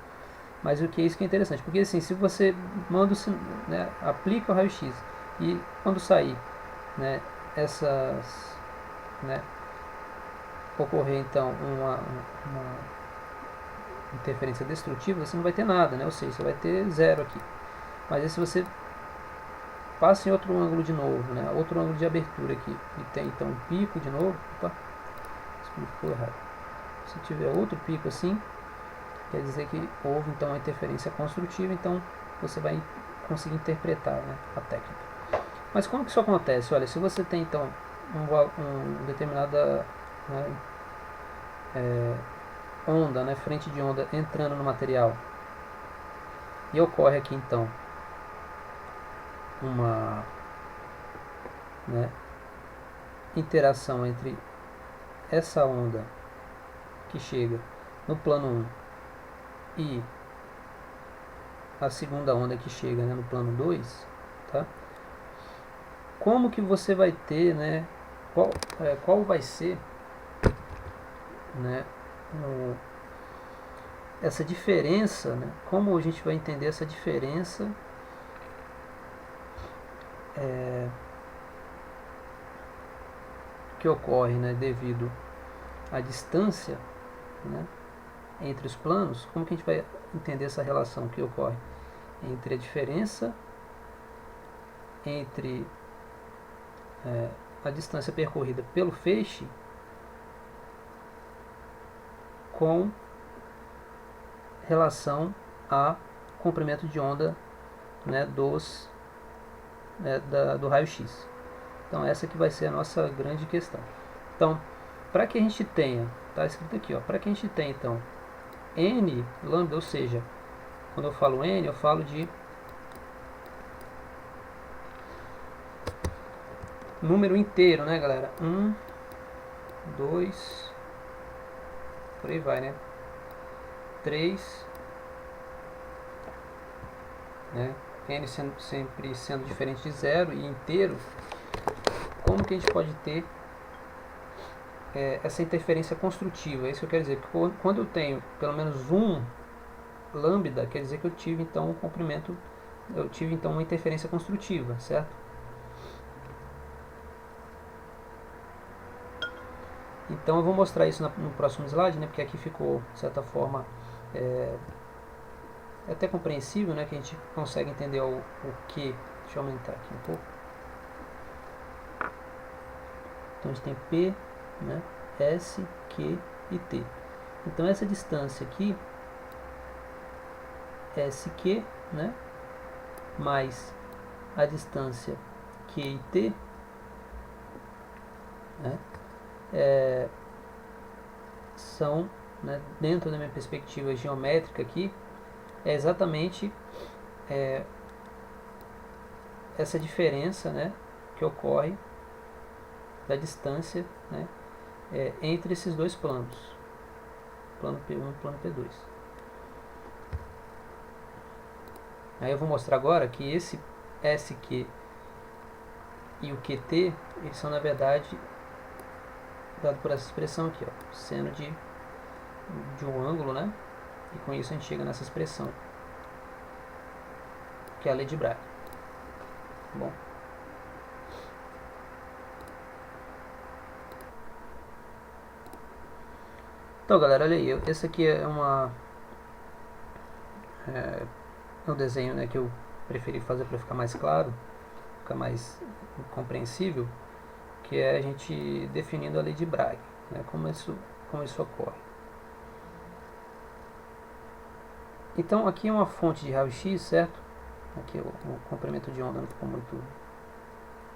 [SPEAKER 1] mas o que é isso que é interessante, porque assim, se você manda né, aplica o raio-x e quando sair, né, né, ocorrer então uma interferência destrutiva, você não vai ter nada, né? Ou seja, você vai ter zero aqui. Mas aí se você passa em outro ângulo de novo, né? Outro ângulo de abertura aqui, e tem então um pico de novo, opa, isso ficou errado. Se tiver outro pico assim, quer dizer que houve então uma interferência construtiva, então você vai conseguir interpretar, né, a técnica. Mas como que isso acontece? Olha, se você tem então um determinada, né, onda, né, frente de onda entrando no material, e ocorre aqui então uma, né, interação entre essa onda que chega no plano 1 e a segunda onda que chega, né, no plano 2, tá? Como que você vai ter, né, qual vai ser, né, essa diferença, né, como a gente vai entender essa diferença que ocorre, né, devido à distância, né, entre os planos, como que a gente vai entender essa relação que ocorre entre a diferença entre a distância percorrida pelo feixe com relação a comprimento de onda, né, do raio-x. Então essa que vai ser a nossa grande questão. Então, para que a gente tenha, está escrito aqui, para que a gente tenha então n lambda, ou seja, quando eu falo n, eu falo de número inteiro, né, galera? 1, 2, por aí vai, né? 3, né? N sempre sendo diferente de zero e inteiro. Como que a gente pode ter essa interferência construtiva? É isso que eu quero dizer. Porque quando eu tenho pelo menos um lambda, quer dizer que eu tive então um comprimento, eu tive então uma interferência construtiva, certo? Então eu vou mostrar isso no próximo slide, né? Porque aqui ficou, de certa forma, é até compreensível, né? Que a gente consegue entender o que. Deixa eu aumentar aqui um pouco. Então a gente tem P, né, S, Q e T. Então essa distância aqui, SQ, né, mais a distância Q e T, né, são, né, dentro da minha perspectiva geométrica aqui, é exatamente essa diferença, né, que ocorre da distância, né, entre esses dois planos, plano P1 e plano P2. Aí eu vou mostrar agora que esse SQ e o QT, eles são na verdade dado por essa expressão aqui, ó, seno de de um ângulo, né? E com isso a gente chega nessa expressão, que é a lei de Bragg. Bom. Então, galera, olha aí. Esse aqui é um desenho, né, que eu preferi fazer para ficar mais claro, ficar mais compreensível, que é a gente definindo a lei de Bragg, né, como isso ocorre. Então, aqui é uma fonte de raio-x, certo? Aqui o comprimento de onda não ficou muito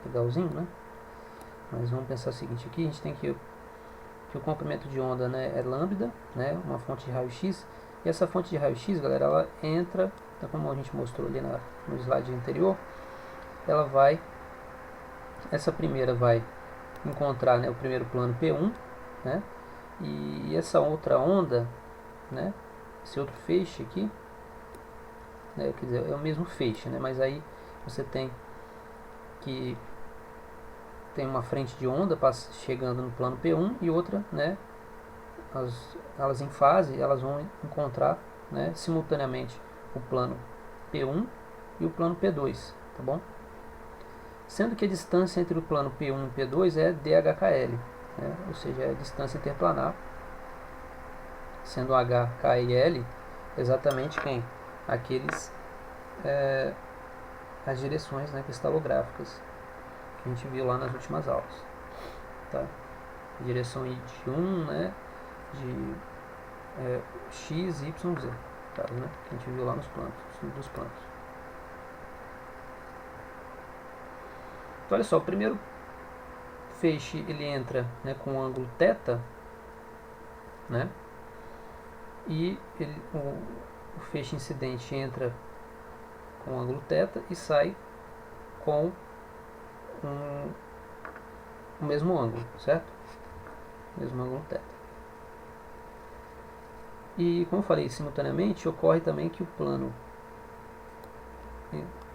[SPEAKER 1] legalzinho, né? Mas vamos pensar o seguinte, aqui a gente tem que o comprimento de onda, né, é lambda, né, uma fonte de raio-x, e essa fonte de raio-x, galera, ela entra, então, como a gente mostrou ali no slide anterior, essa primeira vai encontrar, né, o primeiro plano P1, né, e essa outra onda, né, esse outro feixe aqui, né, quer dizer, é o mesmo feixe, né, mas aí você tem uma frente de onda chegando no plano P1 e outra, né, elas em fase, elas vão encontrar, né, simultaneamente o plano P1 e o plano P2, tá bom? Sendo que a distância entre o plano P1 e P2 é DHKL, né, ou seja, é a distância interplanar, sendo H, K e L exatamente quem? As direções, né, cristalográficas que a gente viu lá nas últimas aulas, tá? Direção de 1, né, de x, y, z, caso, né, que a gente viu lá nos planos, dos planos. Então, olha só, o primeiro feixe ele entra, né, com o ângulo θ, né, e o feixe incidente entra com o ângulo θ e sai com o mesmo ângulo, certo? Mesmo ângulo θ. E como eu falei, simultaneamente ocorre também que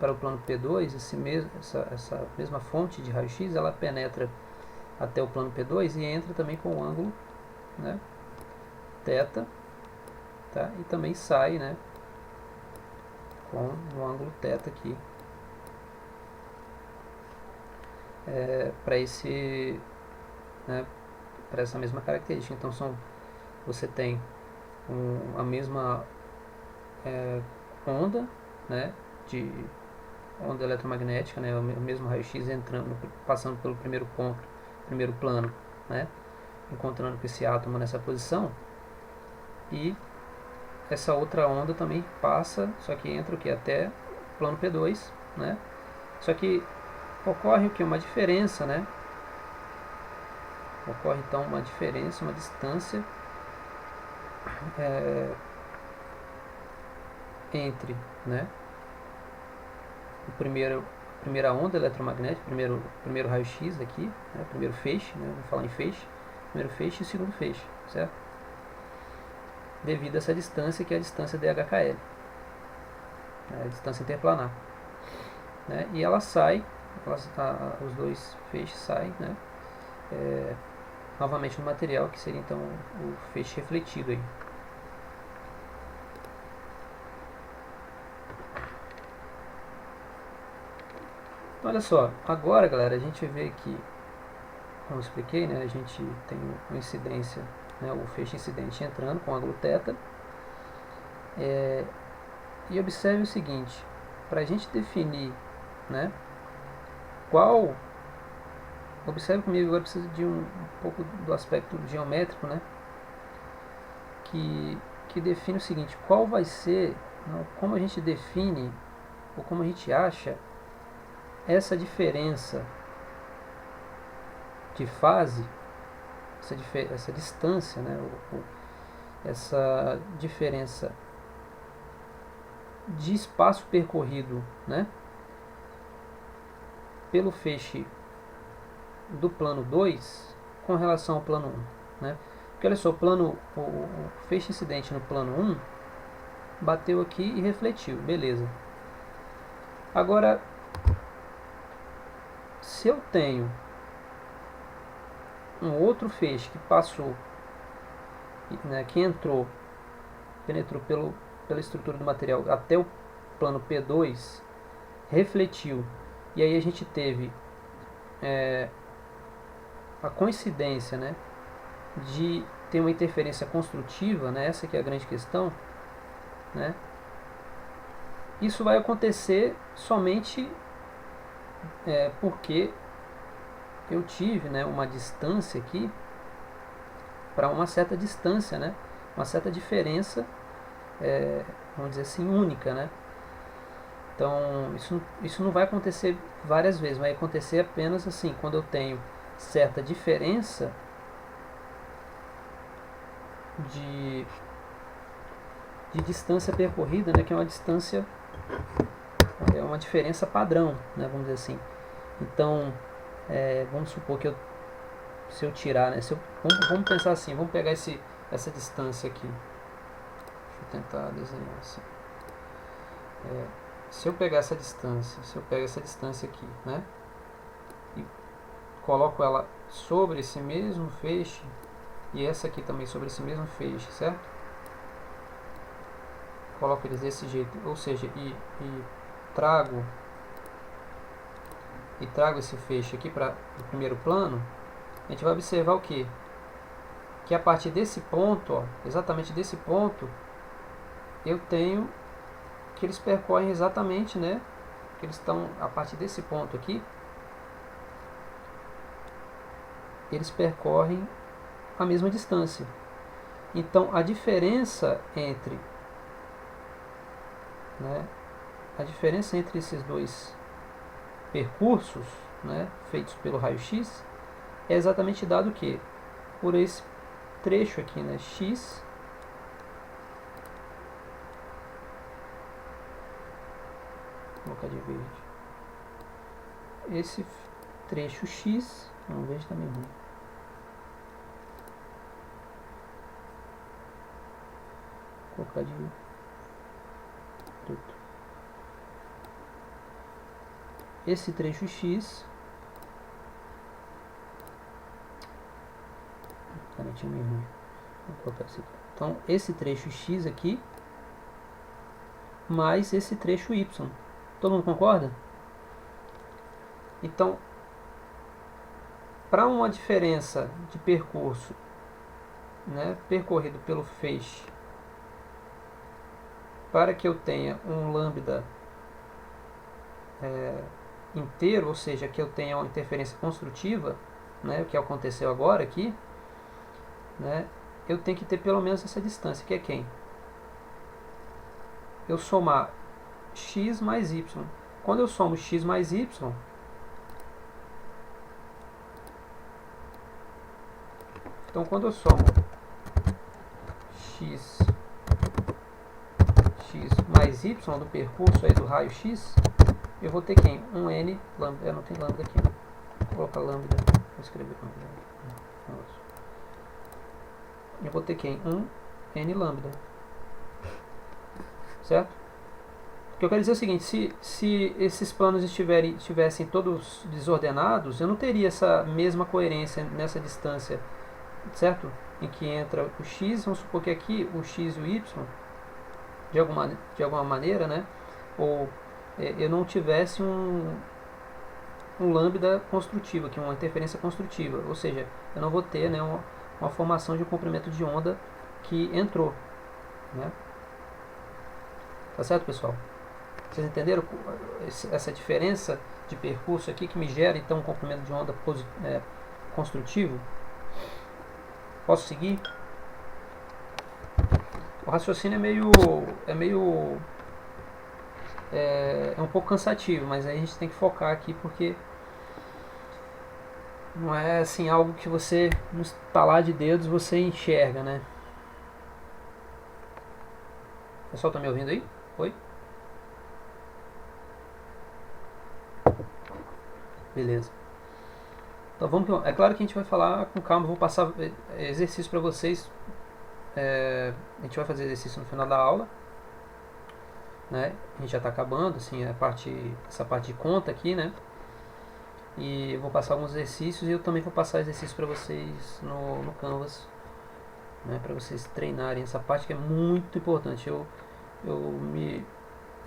[SPEAKER 1] para o plano P2, essa mesma fonte de raio-x, ela penetra até o plano P2 e entra também com o ângulo, né, θ, tá? E também sai, né, com o ângulo θ aqui, para essa mesma característica. Então você tem a mesma onda, né, de onda eletromagnética, né, o mesmo raio-x passando pelo primeiro plano, né, encontrando com esse átomo nessa posição, e essa outra onda também passa, só que entra o que? Até o plano P2, né, só que ocorre o que? Uma diferença, né, ocorre então uma diferença, uma distância entre, né, primeira onda eletromagnética, primeiro raio-x aqui, né, primeiro feixe, né, vamos falar em feixe, primeiro feixe e segundo feixe, certo? Devido a essa distância, que é a distância DHKL, né, a distância interplanar, né, e ela sai, os dois feixes saem, né, novamente no material, que seria então o feixe refletido aí. Então, olha só, agora, galera, a gente vê que, como eu expliquei, né, a gente tem uma incidência, né, o feixe incidente entrando com ângulo θ, e observe o seguinte, para a gente definir, né, observe comigo, agora precisa de um pouco do aspecto geométrico, né, que define o seguinte, qual vai ser, como a gente define, ou como a gente acha essa diferença de fase, essa distância, né, essa diferença de espaço percorrido, né, pelo feixe do plano 2 com relação ao plano 1, né? Porque olha só, o feixe incidente no plano 1 bateu aqui e refletiu, beleza. Agora, se eu tenho um outro feixe que passou né, que penetrou pela estrutura do material até o plano P2, refletiu, e aí a gente teve a coincidência, né, de ter uma interferência construtiva, né, essa que é a grande questão, né, isso vai acontecer somente porque eu tive, né, uma distância aqui para uma certa distância, né, uma certa diferença, vamos dizer assim, única, né. Então isso não vai acontecer várias vezes, vai acontecer apenas assim, quando eu tenho certa diferença de distância percorrida, né, que é uma distância, é uma diferença padrão, né, vamos dizer assim. Então, vamos supor que se eu tirar, né, vamos pensar assim, vamos pegar essa distância aqui. Deixa eu tentar desenhar assim. Se eu pegar essa distância aqui, né, e coloco ela sobre esse mesmo feixe, e essa aqui também sobre esse mesmo feixe, certo? Coloco eles desse jeito, ou seja, e trago esse feixe aqui para o primeiro plano, a gente vai observar o quê? Que a partir desse ponto, ó, exatamente desse ponto, eu tenho que eles percorrem exatamente, né? Que eles estão a partir desse ponto aqui, eles percorrem a mesma distância. Então a diferença entre, né, esses dois percursos, né, feitos pelo raio-x, é exatamente dado que por esse trecho aqui, né, x, vou colocar de verde, esse trecho x, não, verde também ruim, vou colocar de preto. Esse trecho x, canetinha meio ruim, vou colocar esse aqui. Então esse trecho x aqui mais esse trecho y, todo mundo concorda? Então, para uma diferença de percurso, né, percorrido pelo feixe, para que eu tenha um lambda inteiro, ou seja, que eu tenha uma interferência construtiva, né, o que aconteceu agora aqui, né, eu tenho que ter pelo menos essa distância, que é quem? Eu somar x mais y. Quando eu somo x mais y, então quando eu somo x mais y do percurso aí do raio x, eu vou ter quem? Um n lambda. Não tem lambda aqui, né? Vou colocar lambda. Vou escrever lambda. Eu vou ter quem? Um n lambda. Certo? O que eu quero dizer é o seguinte, se esses planos estivessem todos desordenados, eu não teria essa mesma coerência nessa distância, certo? Em que entra o x, vamos supor que aqui o x e o y, de alguma maneira, né? Ou eu não tivesse um lambda construtivo, aqui, uma interferência construtiva, ou seja, eu não vou ter, né, uma formação de um comprimento de onda que entrou, né? Tá certo, pessoal? Vocês entenderam essa diferença de percurso aqui que me gera então um comprimento de onda construtivo? Posso seguir? O raciocínio é um pouco cansativo, mas aí a gente tem que focar aqui porque não é assim algo que você, no estalar de dedos, você enxerga, né? O pessoal tá me ouvindo aí? Oi? Beleza. Então vamos, é claro que a gente vai falar com calma, vou passar exercício para vocês. A gente vai fazer exercício no final da aula, né? A gente já está acabando, assim, essa parte de conta aqui, né? E eu vou passar alguns exercícios e eu também vou passar exercícios para vocês no Canvas né, para vocês treinarem essa parte que é muito importante. Eu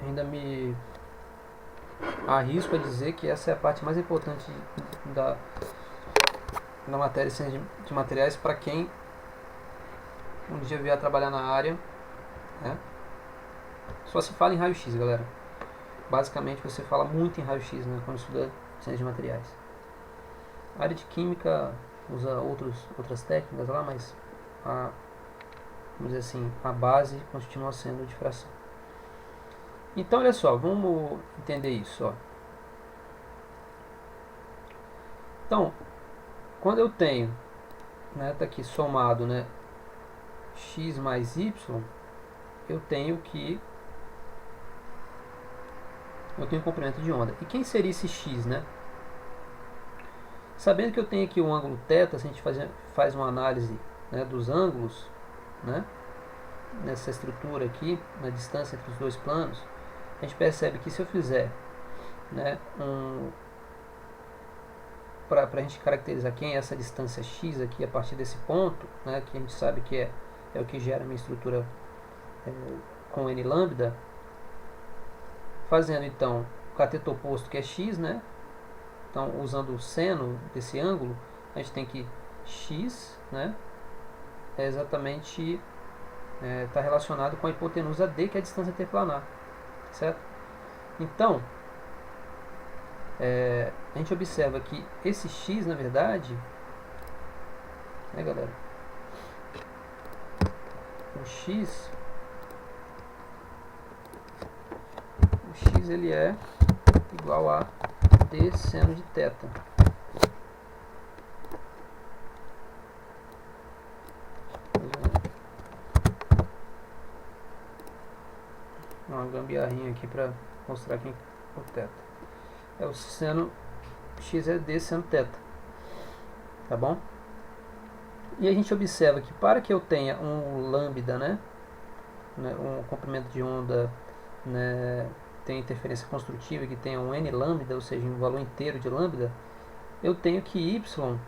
[SPEAKER 1] ainda me arrisco a dizer que essa é a parte mais importante da matéria de ciência de materiais para quem um dia vier trabalhar na área, né? Só se fala em raio-x, galera. Basicamente você fala muito em raio-x, né, quando estuda ciência de materiais. A área de química usa outras técnicas lá, mas vamos dizer assim, a base continua sendo difração. Então, olha só, vamos entender isso. Ó. Então, quando eu tenho, né, tá aqui somado, né, x mais y, eu tenho comprimento de onda. E quem seria esse x, né? Sabendo que eu tenho aqui o ângulo θ, se a gente faz uma análise, né, dos ângulos, né, nessa estrutura aqui, na distância entre os dois planos, a gente percebe que se eu fizer, né, para a gente caracterizar quem é essa distância x aqui a partir desse ponto, né, que a gente sabe que é o que gera a minha estrutura com n lambda, fazendo então o cateto oposto que é x, né? Então, usando o seno desse ângulo, a gente tem que x, né, é exatamente está relacionado com a hipotenusa d, que é a distância interplanar, certo? Então, a gente observa que esse x, na verdade, né, galera? O x ele é igual a d seno de θ. Uma gambiarrinha aqui para mostrar aqui o θ. O seno x é d seno θ. Tá bom? E a gente observa que para que eu tenha um lambda, né, um comprimento de onda, né, tem interferência construtiva e que tenha um n lambda, ou seja, um valor inteiro de lambda, eu tenho que y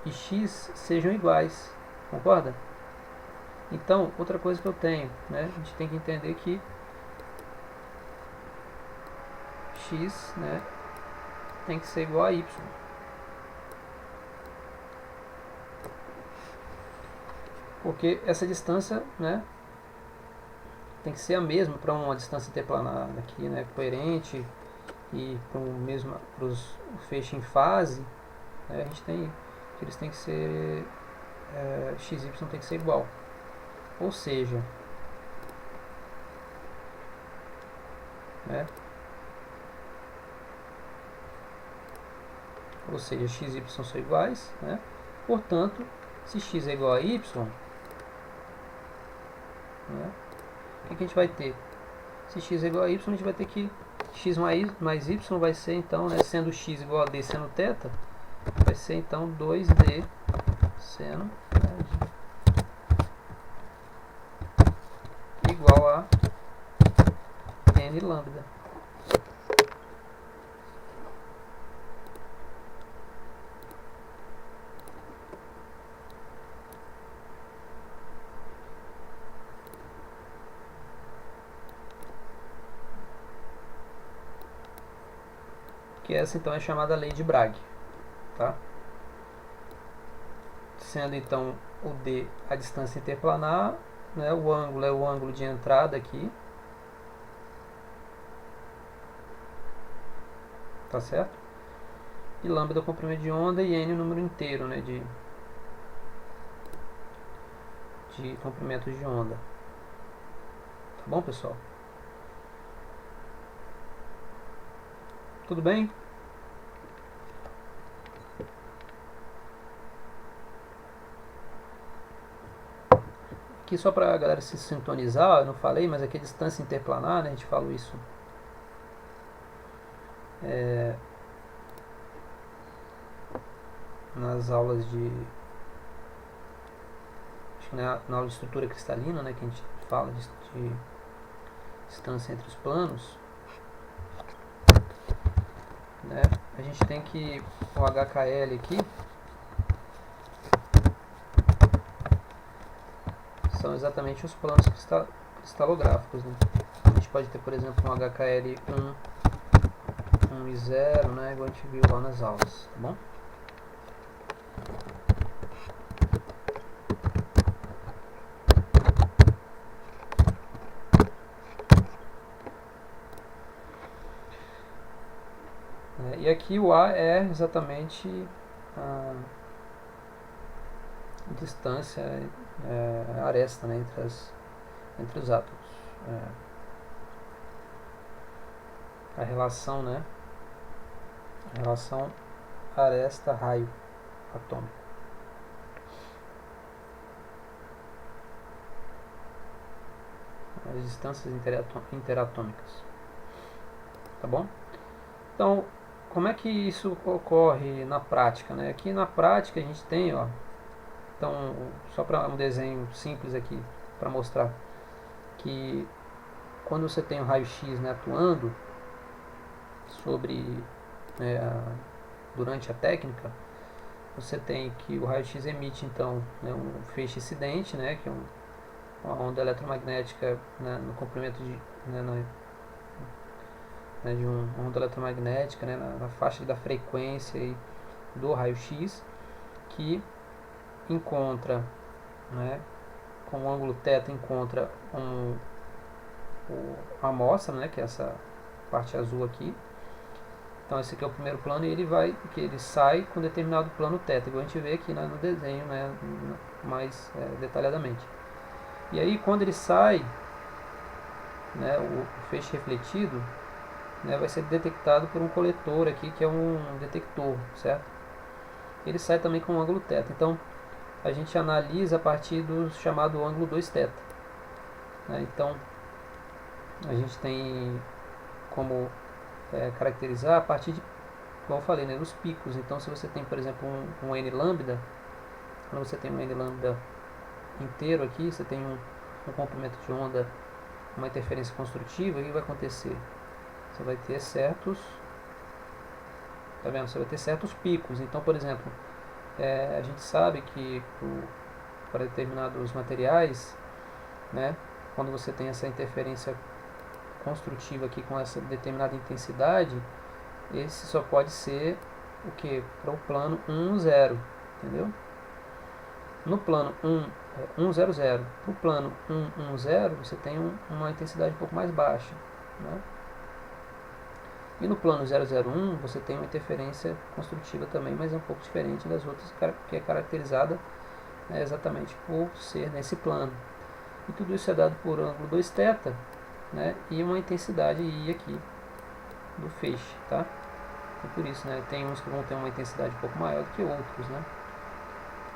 [SPEAKER 1] e x sejam iguais, concorda? Então, outra coisa que eu tenho, né, a gente tem que entender que x, né, tem que ser igual a y. Porque essa distância, né, tem que ser a mesma para uma distância interplanar aqui, né, coerente, e para os feixes em fase, né, a gente tem que eles têm que ser x e y tem que ser igual. Ou seja, né, x e y são iguais, né? Portanto, se x é igual a y, né, o que a gente vai ter? Se x é igual a y, a gente vai ter que x mais y vai ser então, né, sendo x igual a d seno θ, vai ser então 2d seno, né, igual a n lambda. Que essa então é chamada lei de Bragg, tá? Sendo então o d a distância interplanar, né, o ângulo é o ângulo de entrada aqui, tá certo? E lambda é o comprimento de onda e n é o número inteiro, né, de comprimentos de onda. Tá bom, pessoal? Tudo bem? Aqui só para a galera se sintonizar, eu não falei, mas aqui a distância interplanar, né, a gente falou isso nas aulas acho que na aula de estrutura cristalina, né, que a gente fala de distância entre os planos, né, a gente tem que o HKL aqui são exatamente os planos cristalográficos, né? A gente pode ter, por exemplo, um HKL 1 e 0, né, igual a gente viu lá nas aulas, tá bom? E aqui o A é exatamente a distância, a aresta, né, entre os átomos. A relação, né? A relação aresta-raio atômico. As distâncias interatômicas. Tá bom? Então, como é que isso ocorre na prática, né? Aqui na prática a gente tem, ó, então, só para um desenho simples aqui, para mostrar que quando você tem o raio-x, né, atuando sobre, durante a técnica, você tem que o raio-x emite então, né, um feixe incidente, né, que é uma onda eletromagnética, né, no comprimento de, de uma onda eletromagnética, né, na faixa da frequência aí do raio-x, que encontra, né, com o ângulo θ encontra a amostra, né, que é essa parte azul aqui. Então esse aqui é o primeiro plano e ele sai com determinado plano θ, igual a gente vê aqui, né, no desenho, né, mais detalhadamente. E aí quando ele sai, né, o feixe refletido, né, vai ser detectado por um coletor aqui, que é um detector, certo? Ele sai também com um ângulo θ. Então a gente analisa a partir do chamado ângulo 2θ. Né? Então a gente tem como caracterizar a partir de, como eu falei, né, dos picos. Então se você tem, por exemplo, um n lambda, quando você tem um n lambda inteiro aqui, você tem um comprimento de onda, uma interferência construtiva, o que vai acontecer? Você vai ter certos, tá vendo? Você vai ter certos picos. Então, por exemplo, a gente sabe que para determinados materiais, né, quando você tem essa interferência construtiva aqui com essa determinada intensidade, esse só pode ser o que? Para o plano 1, 0, entendeu? No plano 1, 0, 0, para o plano 1, 1, 0, você tem uma intensidade um pouco mais baixa, né? E no plano 001 você tem uma interferência construtiva também, mas é um pouco diferente das outras, que é caracterizada exatamente por ser nesse plano. E tudo isso é dado por ângulo 2θ, né, e uma intensidade I aqui do feixe, tá? E por isso, né, tem uns que vão ter uma intensidade um pouco maior do que outros, né?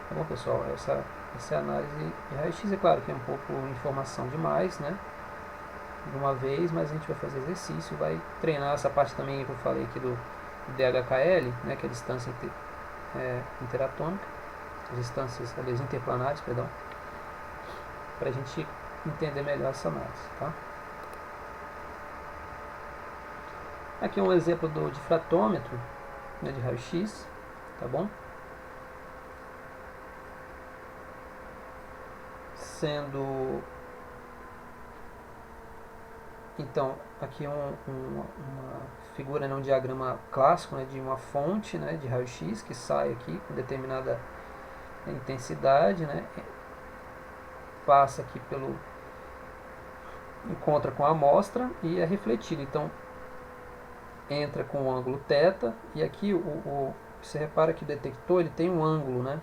[SPEAKER 1] Tá bom, pessoal? Essa é a análise de raio-x. É claro que é um pouco informação demais, né, de uma vez, mas a gente vai fazer exercício, vai treinar essa parte também que eu falei aqui do DHKL, né, que é a distância interatômica, as distâncias, aliás, interplanares, perdão, para a gente entender melhor essa análise, tá? Aqui é um exemplo do difratômetro, né, de raio-x, tá bom? Sendo então aqui uma figura, né, um diagrama clássico, né, de uma fonte, né, de raio-x que sai aqui com determinada intensidade, né, passa aqui encontra com a amostra e é refletido. Então entra com o ângulo θ e aqui você repara que o detector ele tem um ângulo, né?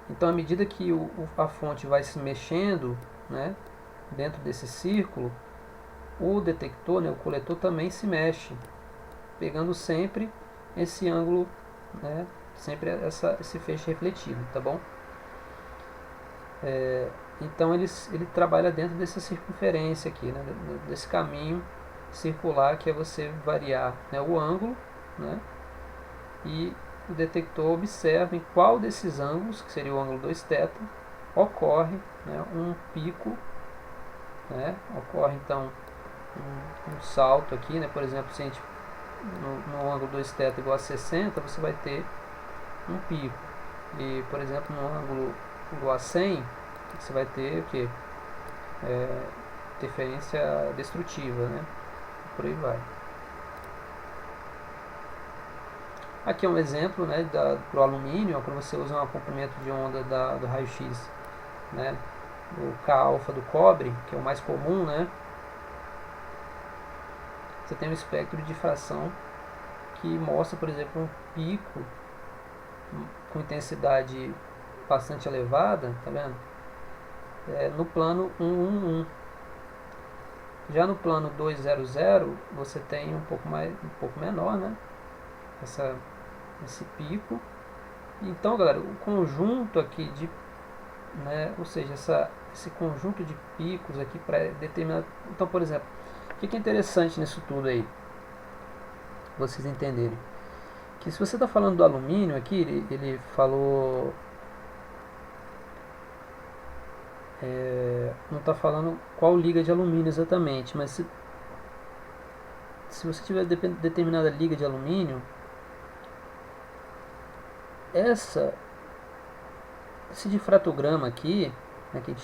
[SPEAKER 1] Então à medida que a fonte vai se mexendo, né, dentro desse círculo, o detector, né, o coletor também se mexe, pegando sempre esse ângulo, né, sempre esse feixe refletido, tá bom? Então ele trabalha dentro dessa circunferência aqui, né, desse caminho circular que é você variar, né, o ângulo, né, e o detector observa em qual desses ângulos, que seria o ângulo 2θ, ocorre, né, um pico, né, ocorre então um salto aqui, né, por exemplo, se a gente no ângulo 2θ igual a 60, você vai ter um pico, e por exemplo no ângulo igual a 100, Você vai ter o que? Interferência destrutiva, né? Por aí vai. Aqui é um exemplo, né, para o alumínio, quando você usa um comprimento de onda do raio-x, né, o K-alfa do cobre, que é o mais comum, né, você tem um espectro de difração que mostra, por exemplo, um pico com intensidade bastante elevada, tá vendo? No plano 111. Já no plano 200 você tem um pouco menor, né? Esse pico. Então, galera, o conjunto aqui né, ou seja, esse conjunto de picos aqui para determinar. Então, por exemplo, o que é interessante nisso tudo aí? Vocês entenderem que se você está falando do alumínio aqui, ele falou, não está falando qual liga de alumínio exatamente, mas se você tiver determinada liga de alumínio, esse difratograma aqui, né, que a gente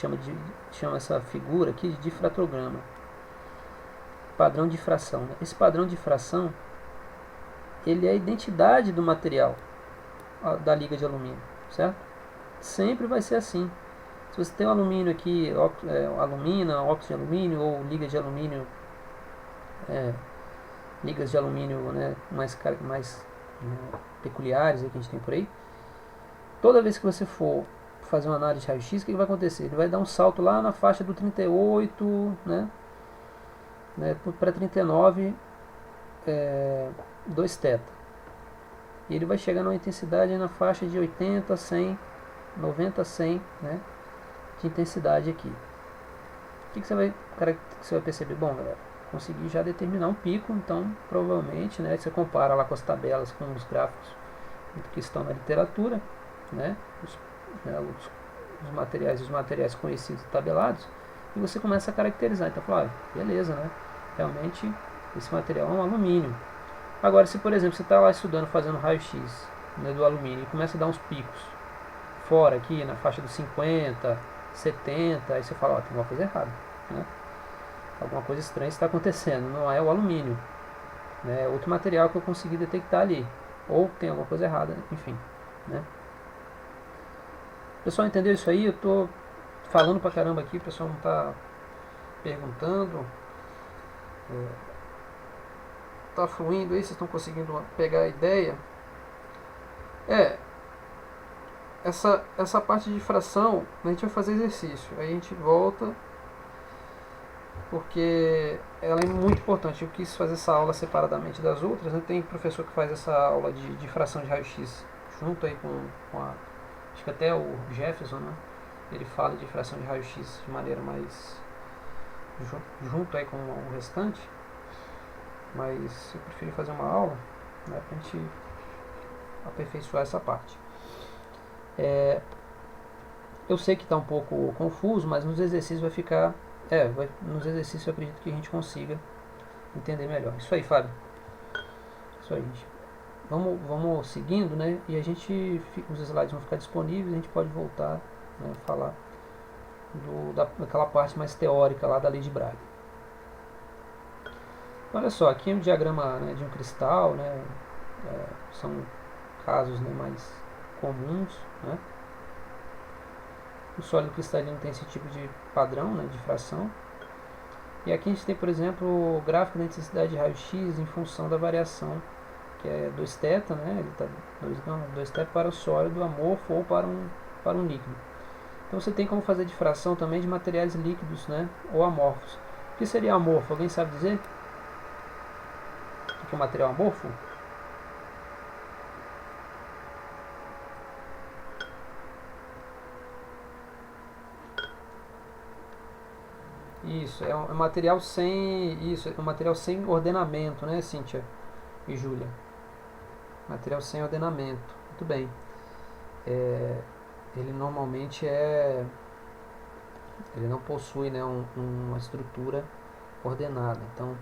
[SPEAKER 1] chama essa figura aqui de difratograma, padrão de difração, né? Esse padrão de difração, ele é a identidade do material da liga de alumínio, certo? Sempre vai ser assim. Se você tem um alumínio aqui, alumina, óxido de alumínio ou liga de alumínio, ligas de alumínio, né, mais peculiares que a gente tem por aí, toda vez que você for fazer uma análise de raio-x, o que vai acontecer? Ele vai dar um salto lá na faixa do 38, né, para 39, 2 teta. E ele vai chegar numa intensidade na faixa de 80, 100, 90, 100, né, de intensidade aqui. O que você vai perceber? Bom, galera, consegui já determinar um pico, então provavelmente, né, você compara lá com as tabelas, com os gráficos que estão na literatura, né, os materiais conhecidos e tabelados, e você começa a caracterizar. Então, fala, beleza, né, realmente esse material é um alumínio. Agora, se por exemplo você está lá estudando, fazendo raio-x, né, do alumínio e começa a dar uns picos fora aqui, na faixa dos 50, 70, aí você fala, tem alguma coisa errada, né? Alguma coisa estranha está acontecendo, não é o alumínio, né? É outro material que eu consegui detectar ali, ou tem alguma coisa errada, enfim, né? O pessoal entendeu isso aí? Eu tô falando pra caramba aqui, o pessoal não tá perguntando, tá fluindo aí, vocês estão conseguindo pegar a ideia? Essa parte de fração, a gente vai fazer exercício, aí a gente volta, porque ela é muito importante. Eu quis fazer essa aula separadamente das outras, né? Tem professor que faz essa aula de fração de raio-x junto aí com a... Acho que até o Jefferson, né? Ele fala de fração de raio-x de maneira mais... junto aí com o restante. Mas eu preferi fazer uma aula, né, pra gente aperfeiçoar essa parte. Eu sei que está um pouco confuso, mas nos exercícios vai ficar... nos exercícios eu acredito que a gente consiga entender melhor. Isso aí, Fábio. Isso aí, gente. Vamos seguindo, né? E os slides vão ficar disponíveis, a gente pode voltar, né, falar daquela parte mais teórica lá da lei de Bragg. Olha só, aqui é um diagrama, né, de um cristal, né? São casos, né, mais comuns, né? O sólido cristalino tem esse tipo de padrão, né, de fração. E aqui a gente tem, por exemplo, o gráfico da intensidade de raio-x em função da variação, que é 2θ, né? Ele está 2θ para o sólido amorfo ou para um líquido. Então você tem como fazer difração também de materiais líquidos, né, ou amorfos. O que seria amorfo? Alguém sabe dizer? O que é um material amorfo? Isso, é um material sem. Isso, é um material sem ordenamento, né, Cíntia e Júlia? Material sem ordenamento. Muito bem. Ele normalmente ele não possui, né, uma estrutura ordenada. Então,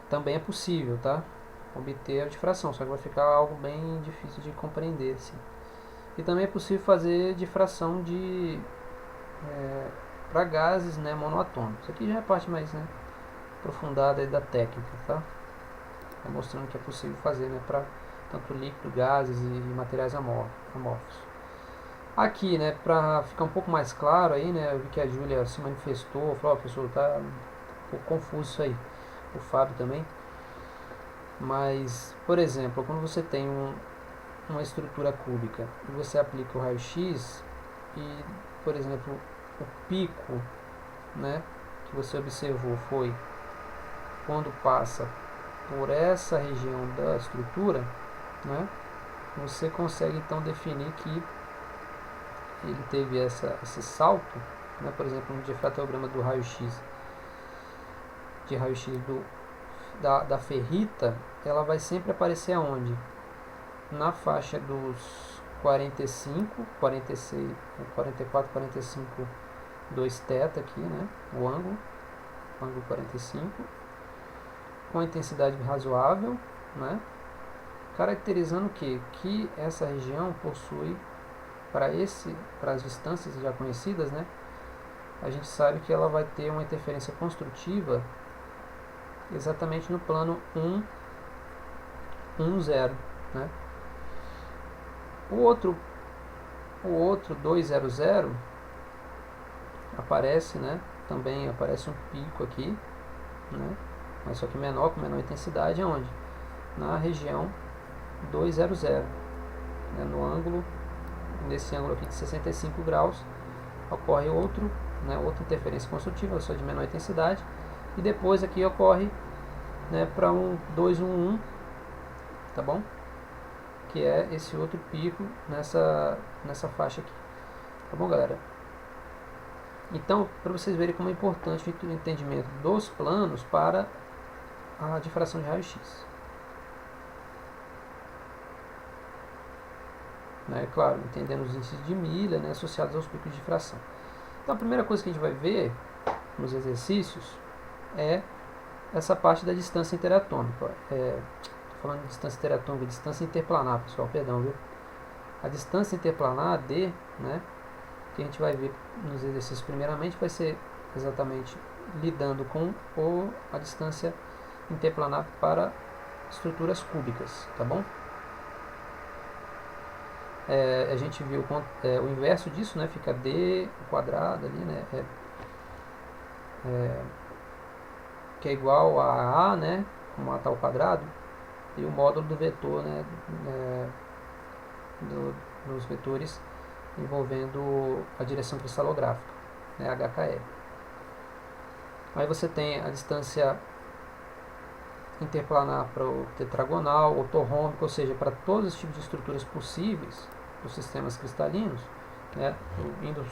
[SPEAKER 1] também é possível, tá? Obter a difração, só que vai ficar algo bem difícil de compreender, assim. E também é possível fazer difração de para gases, né, monoatômicos. Isso aqui já é a parte mais, né, aprofundada aí da técnica, tá? Tá mostrando que é possível fazer, né, para tanto líquido, gases e materiais amorfos. Aqui, né, para ficar um pouco mais claro aí, né, eu vi que a Júlia se manifestou, falou, professor, tá um pouco confuso isso aí, o Fábio também. Mas, por exemplo, quando você tem uma estrutura cúbica e você aplica o raio-x e, por exemplo, o pico, né, que você observou foi quando passa por essa região da estrutura, né, você consegue então definir que ele teve esse salto, né, por exemplo, no difratograma do raio-x, de raio-x da ferrita, ela vai sempre aparecer aonde? Na faixa dos 45, 46, 44, 45, 2 θ aqui, né, o ângulo 45, com intensidade razoável, né, caracterizando o quê? Que essa região possui, para as distâncias já conhecidas, né, a gente sabe que ela vai ter uma interferência construtiva exatamente no plano 1, 1, 0, né. O outro 200 aparece, né, também aparece um pico aqui, né, mas só que menor, com menor intensidade, aonde? Na região 200, né, no ângulo, nesse ângulo aqui de 65 graus, ocorre né, outra interferência construtiva, só de menor intensidade, e depois aqui ocorre, né, para um 211, tá bom? Que é esse outro pico nessa faixa aqui, tá bom, galera? Então, para vocês verem como é importante o entendimento dos planos para a difração de raio-x. Né? Claro, entendendo os índices de milha, né, associados aos picos de difração. Então, a primeira coisa que a gente vai ver nos exercícios é essa parte da distância interatômica. Estou falando de distância interatômica, distância interplanar, pessoal, perdão, viu? A distância interplanar, AD, né, que a gente vai ver nos exercícios primeiramente, vai ser exatamente lidando com a distância interplanar para estruturas cúbicas, tá bom? A gente viu o inverso disso, né, fica D quadrado ali, né, que é igual a A, né, como A está ao quadrado, e o módulo do vetor, né, dos vetores envolvendo a direção cristalográfica, né, HKL. Aí você tem a distância interplanar para o tetragonal, ortorrômbico, ou seja, para todos os tipos de estruturas possíveis dos sistemas cristalinos, né, indo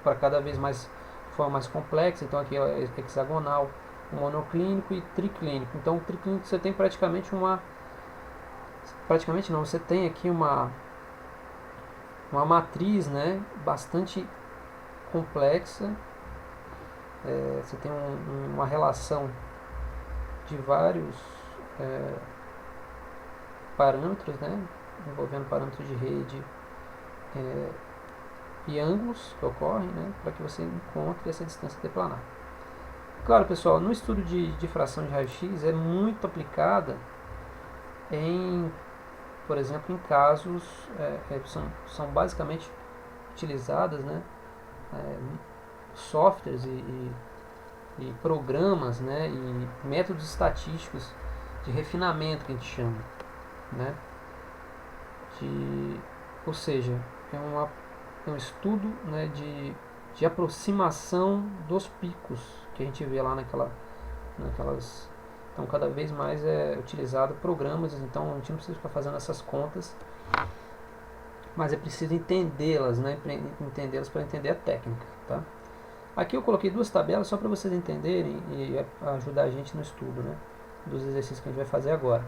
[SPEAKER 1] para cada vez mais de forma mais complexa. Então aqui é hexagonal, monoclínico e triclínico. Então o triclínico você tem praticamente não, você tem aqui uma matriz, né, bastante complexa. Você tem uma relação de vários parâmetros, né, envolvendo parâmetros de rede e ângulos que ocorrem, né, para que você encontre essa distância interplanar. Claro, pessoal, no estudo de difração de raio-x é muito aplicada por exemplo, em casos, são basicamente utilizadas, né, softwares e programas, né, e métodos estatísticos de refinamento, que a gente chama, né, ou seja, é um estudo, né, de aproximação dos picos que a gente vê lá naquelas. Então, cada vez mais é utilizado programas, então a gente não precisa ficar fazendo essas contas, mas é preciso entendê-las, né, entendê-las para entender a técnica, tá? Aqui eu coloquei duas tabelas só para vocês entenderem e ajudar a gente no estudo, né, dos exercícios que a gente vai fazer agora.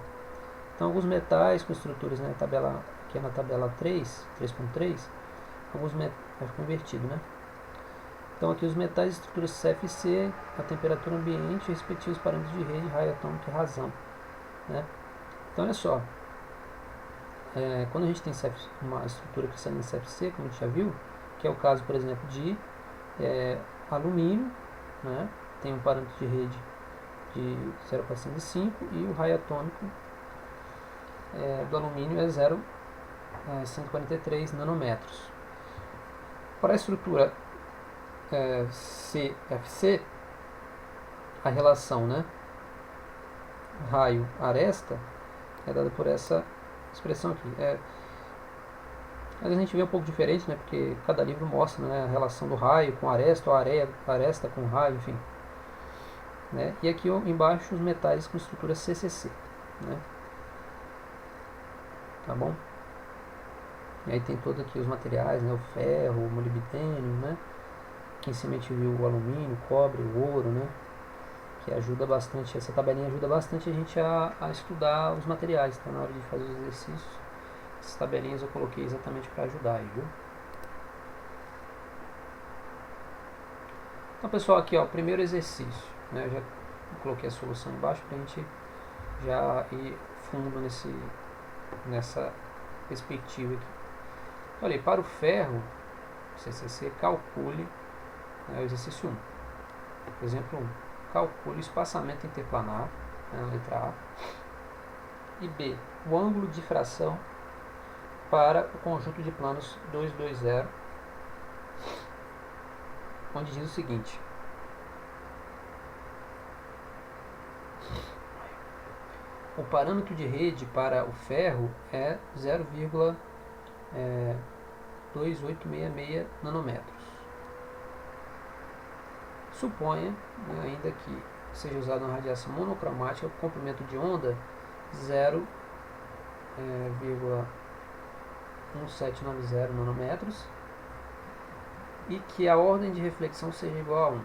[SPEAKER 1] Então, alguns metais com estruturas, né, aqui é na tabela 3.3, vai ficar invertido, né? Então, aqui os metais de estruturas CFC, a temperatura ambiente, respectivos parâmetros de rede, raio atômico e razão, né? Então, olha só, quando a gente tem uma estrutura cristalina CFC, como a gente já viu, que é o caso, por exemplo, de é alumínio, né? Tem um parâmetro de rede de 0,105 e o raio atômico do alumínio é 143 nanômetros. Para a estrutura CFC, a relação, né, raio-aresta é dada por essa expressão aqui. Às vezes a gente vê um pouco diferente, né, porque cada livro mostra, né, a relação do raio com aresta, ou aresta com raio, enfim. Né? E aqui embaixo os metais com estrutura CCC. Né? Tá bom? E aí tem todos aqui os materiais, né, o ferro, o molibdênio, né? Aqui em cima a gente viu o alumínio, o cobre, o ouro, né? Que ajuda bastante, essa tabelinha ajuda bastante a gente a estudar os materiais, tá? Na hora de fazer os exercícios. Essas tabelinhas eu coloquei exatamente para ajudar aí, viu? Então, pessoal, aqui ó, o primeiro exercício, né? Eu já coloquei a solução embaixo para a gente já ir fundo nessa perspectiva aqui. Olha, para o ferro, CCC, calcule, né, o exercício 1. Exemplo 1. Calcule o espaçamento interplanar, né, letra A. E B. O ângulo de difração para o conjunto de planos 220, onde diz o seguinte: o parâmetro de rede para o ferro é 0,2866 nanômetros. Suponha, né, ainda que seja usado uma radiação monocromática, o comprimento de onda 0,1790 nanômetros e que a ordem de reflexão seja igual a 1.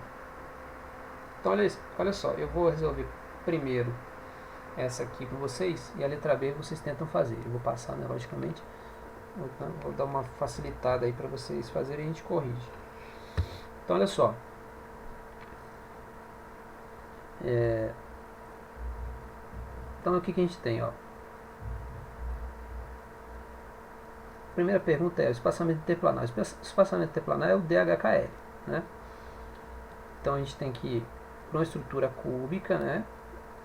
[SPEAKER 1] Então olha só, eu vou resolver primeiro essa aqui com vocês e a letra B vocês tentam fazer. Eu vou passar, né, logicamente, vou dar uma facilitada aí para vocês fazerem e a gente corrige. Então olha só, então o que a gente tem, ó? A primeira pergunta é o espaçamento interplanar. O espaçamento interplanar é o DHKL, né? Então a gente tem que ir para uma estrutura cúbica, né,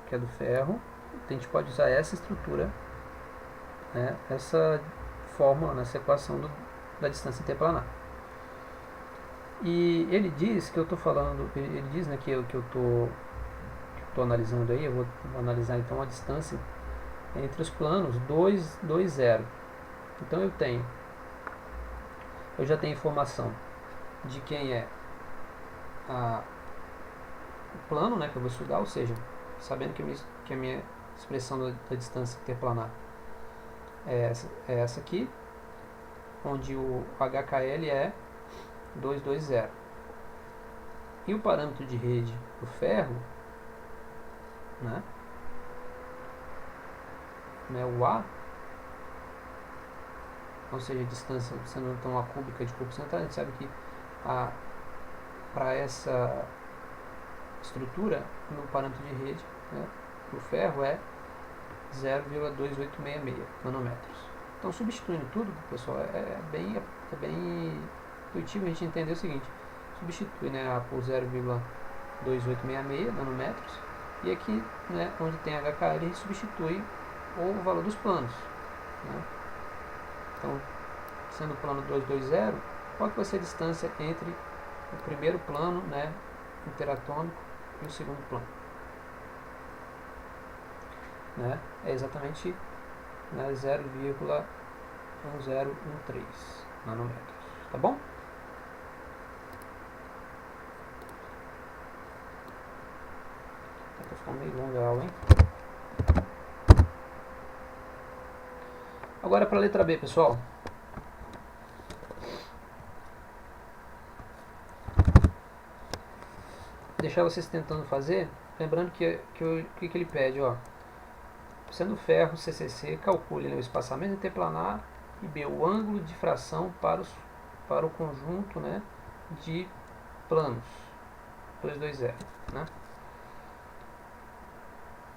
[SPEAKER 1] que é do ferro. A gente pode usar essa estrutura, né, essa fórmula, nessa equação da distância interplanar. E ele diz que eu estou falando, ele diz, né, que eu estou analisando aí, eu vou analisar então a distância entre os planos 2, 2, 0. Então eu já tenho informação de quem é o plano, né, que eu vou estudar, ou seja, sabendo que a minha expressão da distância interplanar é essa aqui, onde o HKL é 220. E o parâmetro de rede do ferro, né, o A, ou seja, a distância sendo então a cúbica de corpo central, a gente sabe que para essa estrutura, no parâmetro de rede, né, o ferro é 0,2866 nanômetros. Então, substituindo tudo, pessoal, é bem intuitivo a gente entender o seguinte: substitui, né, por 0,2866 nanômetros, e aqui, né, onde tem HKL, a gente substitui o valor dos planos, né? Então, sendo o plano 220, qual que vai ser a distância entre o primeiro plano, né, interatômico e o segundo plano? Né? É exatamente, né, 0,1013 nanômetros. Tá bom? Tá ficando meio longa a aula, hein? Agora para a letra B, pessoal. Deixar vocês tentando fazer, lembrando que ele pede, ó, sendo ferro CCC, calcule, né, o espaçamento interplanar e B, o ângulo de difração para o conjunto, né, de planos 220, né?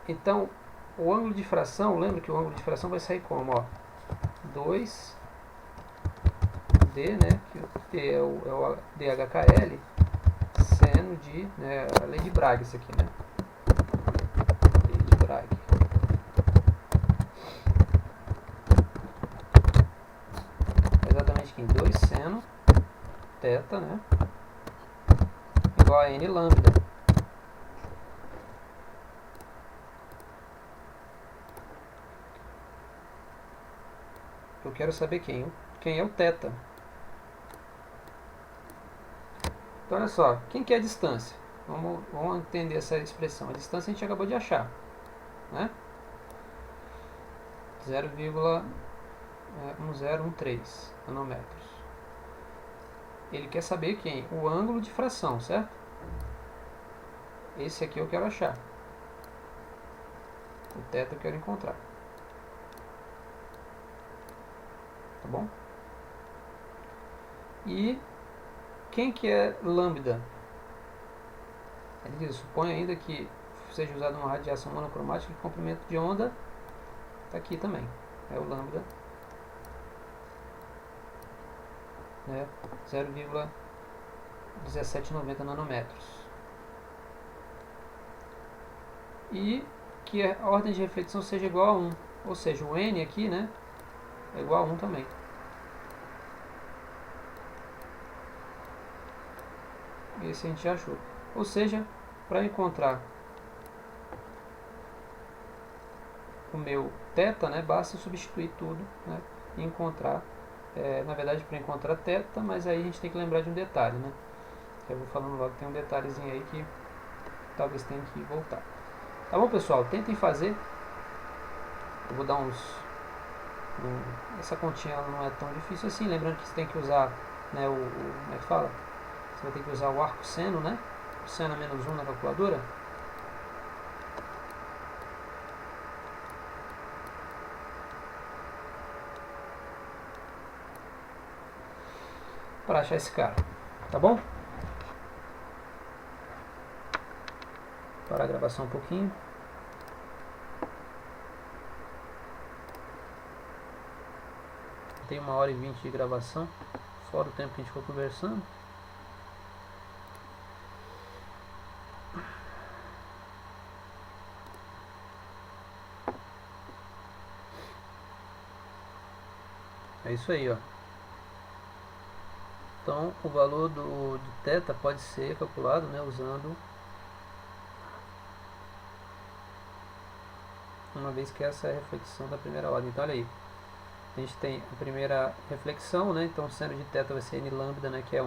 [SPEAKER 1] Então, o ângulo de difração, lembra que o ângulo de difração vai sair como, ó, 2D, né, que é o DHKL, dependendo de, né, a lei de Bragg, isso aqui, né? Lei de Bragg. Exatamente aqui, 2 seno θ, né? Igual a n lambda. Eu quero saber quem é o θ. Então, olha só, quem que é a distância? Vamos entender essa expressão. A distância a gente acabou de achar, né? 0,1013 nanômetros. Ele quer saber quem? O ângulo de fração, certo? Esse aqui eu quero achar. O θ eu quero encontrar. Tá bom? E quem que é lambda? Ele diz, supõe ainda que seja usada uma radiação monocromática de comprimento de onda. Está aqui também. É o lambda. Né? 0,1790 nanômetros. E que a ordem de reflexão seja igual a 1. Ou seja, o n aqui, né, é igual a 1 também. Esse a gente já achou. Ou seja, para encontrar o meu θ, né, basta substituir tudo, né, e encontrar, na verdade para encontrar θ, mas aí a gente tem que lembrar de um detalhe, né, que eu vou falando logo, tem um detalhezinho aí que talvez tenha que voltar. Tá bom, pessoal? Tentem fazer. Eu vou dar essa continha não é tão difícil assim, lembrando que você tem que usar, né, como é que fala? Você vai ter que usar o arco seno, né? O seno a menos 1 na calculadora. Para achar esse cara, tá bom? Parar a gravação um pouquinho. Tem 1h20 de gravação, fora o tempo que a gente ficou conversando. É isso aí, ó. Então, o valor de θ pode ser calculado, né, usando, uma vez que essa é a reflexão da primeira ordem. Então, olha aí. A gente tem a primeira reflexão, né? Então, o seno de θ vai ser n lambda, né, que é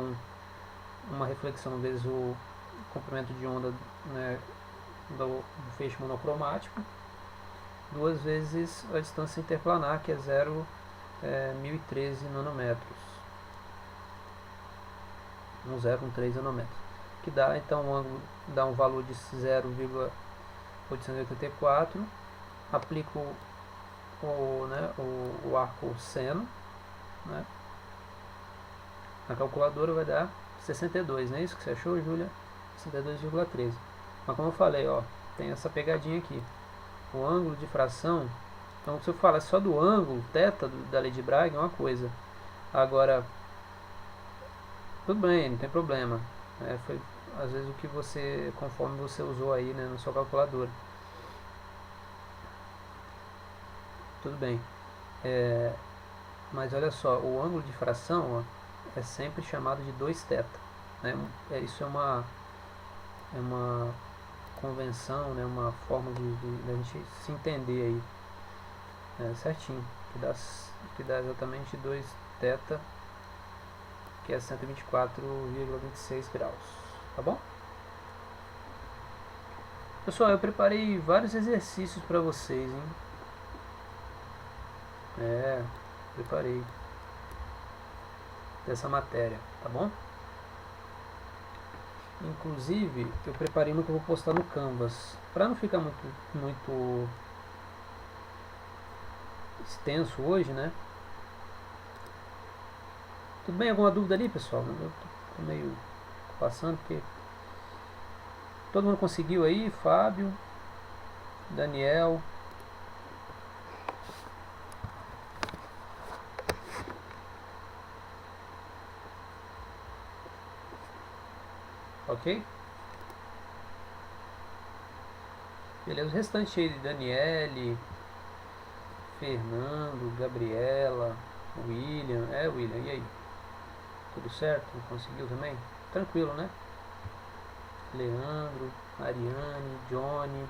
[SPEAKER 1] uma reflexão vezes o comprimento de onda, né, do feixe monocromático, 2 vezes a distância interplanar, que é 1013 nanômetros. 1013 nanômetros. Que dá, então, um ângulo, dá um valor de 0,884. Aplico o arco seno, né? Na calculadora vai dar 62, não é isso que você achou, Júlia? 62,13. Mas como eu falei, ó, tem essa pegadinha aqui. O ângulo de fração, então se eu falar só do ângulo, θ da lei de Bragg é uma coisa. Agora, tudo bem, não tem problema. Foi às vezes o que você, conforme você usou aí, né, na sua calculadora. Tudo bem. Mas olha só, o ângulo de fração, ó, é sempre chamado de 2θ. Né? Isso é uma convenção, né? Uma forma de a gente se entender aí, certinho, que dá exatamente 2θ, que é 124,26 graus. Tá bom? Pessoal, eu preparei vários exercícios para vocês, hein? Preparei dessa matéria, tá bom? Inclusive, eu preparei no que eu vou postar no Canvas, para não ficar muito extenso hoje, né? Tudo bem? Alguma dúvida ali, pessoal? Eu tô meio passando, porque todo mundo conseguiu aí, Fábio, Daniel. Ok? Beleza, o restante aí, Daniele, Fernando, Gabriela, William. William, e aí? Tudo certo? Conseguiu também? Tranquilo, né? Leandro, Ariane, Johnny.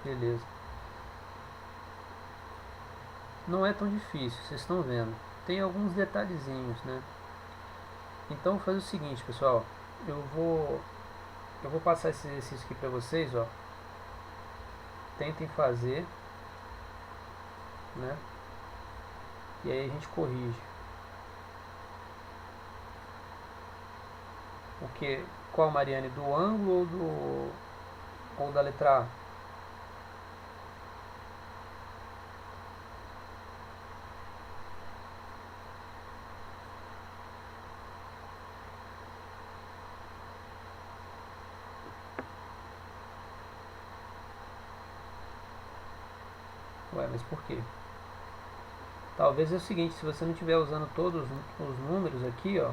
[SPEAKER 1] Beleza. Não é tão difícil, vocês estão vendo. Tem alguns detalhezinhos, né? Então vou fazer o seguinte, pessoal. Eu vou passar esse exercício aqui para vocês, ó. Tentem fazer, né? E aí a gente corrige. O que? Qual, Mariane? Do ângulo ou da letra A? Ué, mas por quê? Talvez é o seguinte, se você não estiver usando todos os números aqui, ó,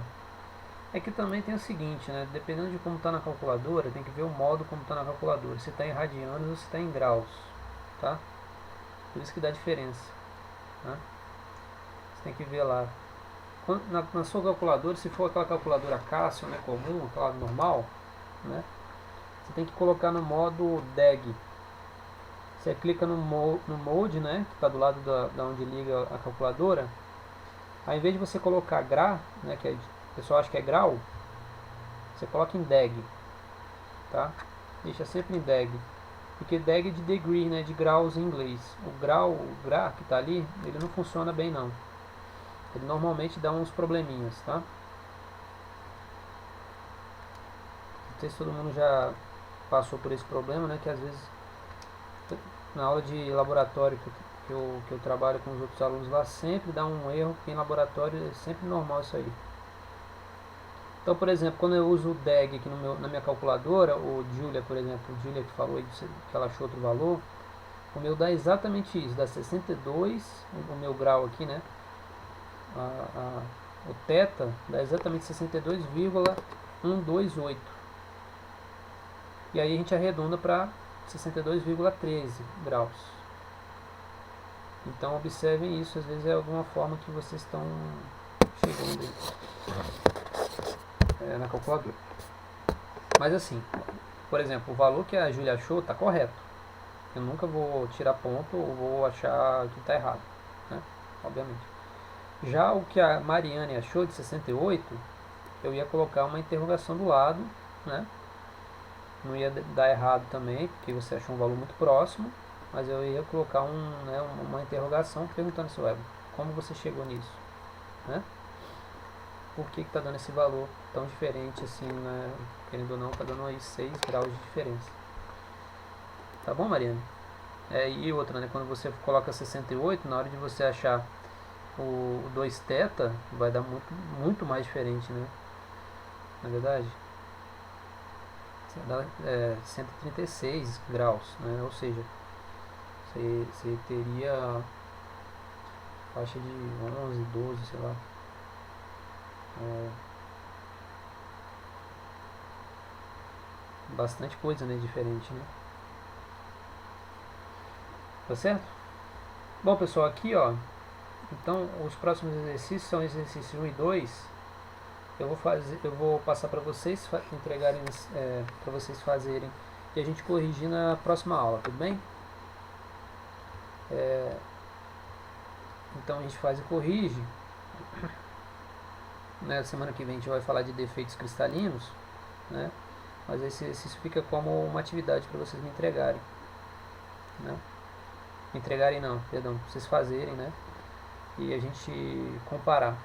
[SPEAKER 1] é que também tem o seguinte, né? Dependendo de como está na calculadora, tem que ver o modo como está na calculadora. Se está em radianos ou se está em graus, tá? Por isso que dá diferença, né? Você tem que ver lá. Na sua calculadora, se for aquela calculadora Casio, né, comum, aquela normal, né? Você tem que colocar no modo DEG. Você clica no mode, né, que está do lado da onde liga a calculadora. Ao invés de você colocar gra, né, que o pessoal acha que é grau, você coloca em DEG, tá? Deixa sempre em DEG, porque DEG é de degree, né, de graus em inglês. O gra que está ali, ele não funciona bem não. Ele normalmente dá uns probleminhas, tá? Não sei se todo mundo já passou por esse problema, né, que às vezes na aula de laboratório que eu trabalho com os outros alunos lá, sempre dá um erro, porque em laboratório é sempre normal isso aí. Então, por exemplo, quando eu uso o DEG aqui na minha calculadora, ou Julia, por exemplo, Julia que falou aí que ela achou outro valor, o meu dá exatamente isso, dá 62, o meu grau aqui, né? O θ dá exatamente 62,128. E aí a gente arredonda para 62,13 graus. Então observem isso, às vezes é alguma forma que vocês estão chegando na calculadora. Mas assim, por exemplo, o valor que a Júlia achou está correto. Eu nunca vou tirar ponto ou vou achar que está errado, né? Obviamente. Já o que a Mariane achou de 68, eu ia colocar uma interrogação do lado, né? Não ia dar errado também, porque você achou um valor muito próximo, mas eu ia colocar uma interrogação perguntando se como você chegou nisso, né? Por que está dando esse valor tão diferente assim, né? Querendo ou não, está dando aí 6 graus de diferença. Tá bom, Mariana? E outra, né? Quando você coloca 68, na hora de você achar o 2θ, vai dar muito mais diferente, né? Na verdade, dá 136 graus, né? Ou seja, você teria faixa de 11, 12, sei lá. Bastante coisa, né, diferente, né? Tá certo? Bom, pessoal, aqui, ó, então os próximos exercícios são exercícios 1 e 2. Eu vou passar para vocês entregarem, para vocês fazerem e a gente corrigir na próxima aula, tudo bem? Então a gente faz e corrige. Na semana que vem a gente vai falar de defeitos cristalinos, né? Mas esse exercício fica como uma atividade para vocês me entregarem, né? Me entregarem não, perdão, para vocês fazerem, né? E a gente comparar.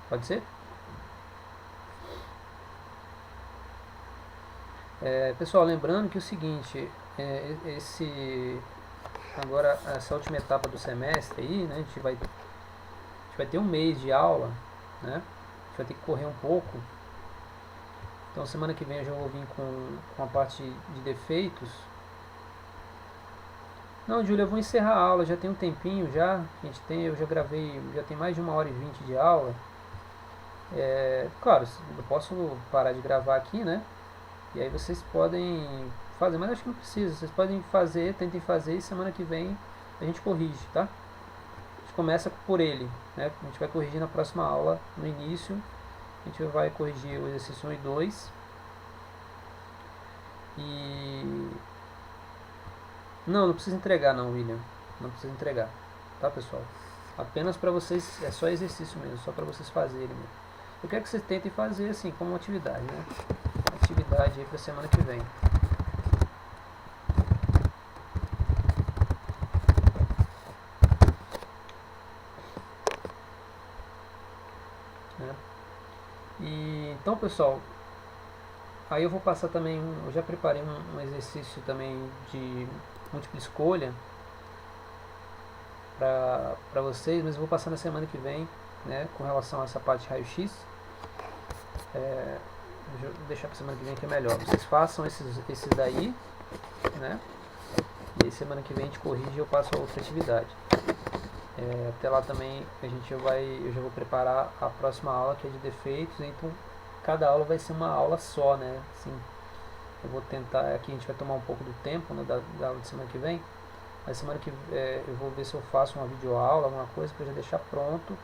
[SPEAKER 1] Pode ser? Pessoal, lembrando que é o seguinte, agora essa última etapa do semestre aí, né? A gente vai ter um mês de aula, né? A gente vai ter que correr um pouco. Então semana que vem eu já vou vir com a parte de defeitos. Não, Júlia, eu vou encerrar a aula, já tem um tempinho já. Eu já gravei, já tem mais de 1h20 de aula. Claro, eu posso parar de gravar aqui, né? E aí vocês podem fazer, mas acho que não precisa. Vocês podem fazer, tentem fazer e semana que vem a gente corrige, tá? A gente começa por ele, né? A gente vai corrigir na próxima aula, no início. A gente vai corrigir o exercício 1 e 2. E... Não precisa entregar não, William. Não precisa entregar, tá, pessoal? Apenas para vocês, é só exercício mesmo, só para vocês fazerem mesmo. Eu quero que vocês tentem fazer assim, como atividade, né? Atividade aí para semana que vem. Né? E então, pessoal, aí eu vou passar também, eu já preparei um exercício também de múltipla escolha para vocês, mas eu vou passar na semana que vem, né, com relação a essa parte de raio-x. Vou deixar para semana que vem que é melhor. Vocês façam esses daí, né? E aí semana que vem a gente corrige e eu passo a outra atividade. Até lá também eu já vou preparar a próxima aula, que é de defeitos, então cada aula vai ser uma aula só, né? Assim, eu vou tentar, aqui a gente vai tomar um pouco do tempo, né, da aula de semana que vem, mas semana que eu vou ver se eu faço uma videoaula, alguma coisa, para já deixar pronto,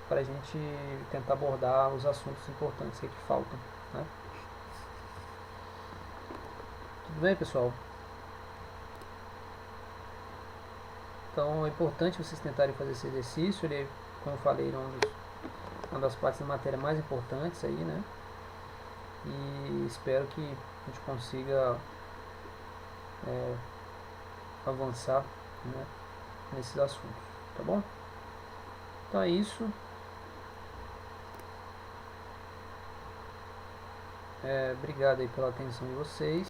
[SPEAKER 1] para a gente tentar abordar os assuntos importantes aí que faltam, né? Tudo bem, pessoal? Então é importante vocês tentarem fazer esse exercício, ele, como eu falei, uma das partes da matéria mais importantes aí, né? E espero que a gente consiga avançar, né, nesses assuntos, tá bom? Então é isso. Obrigado aí pela atenção de vocês.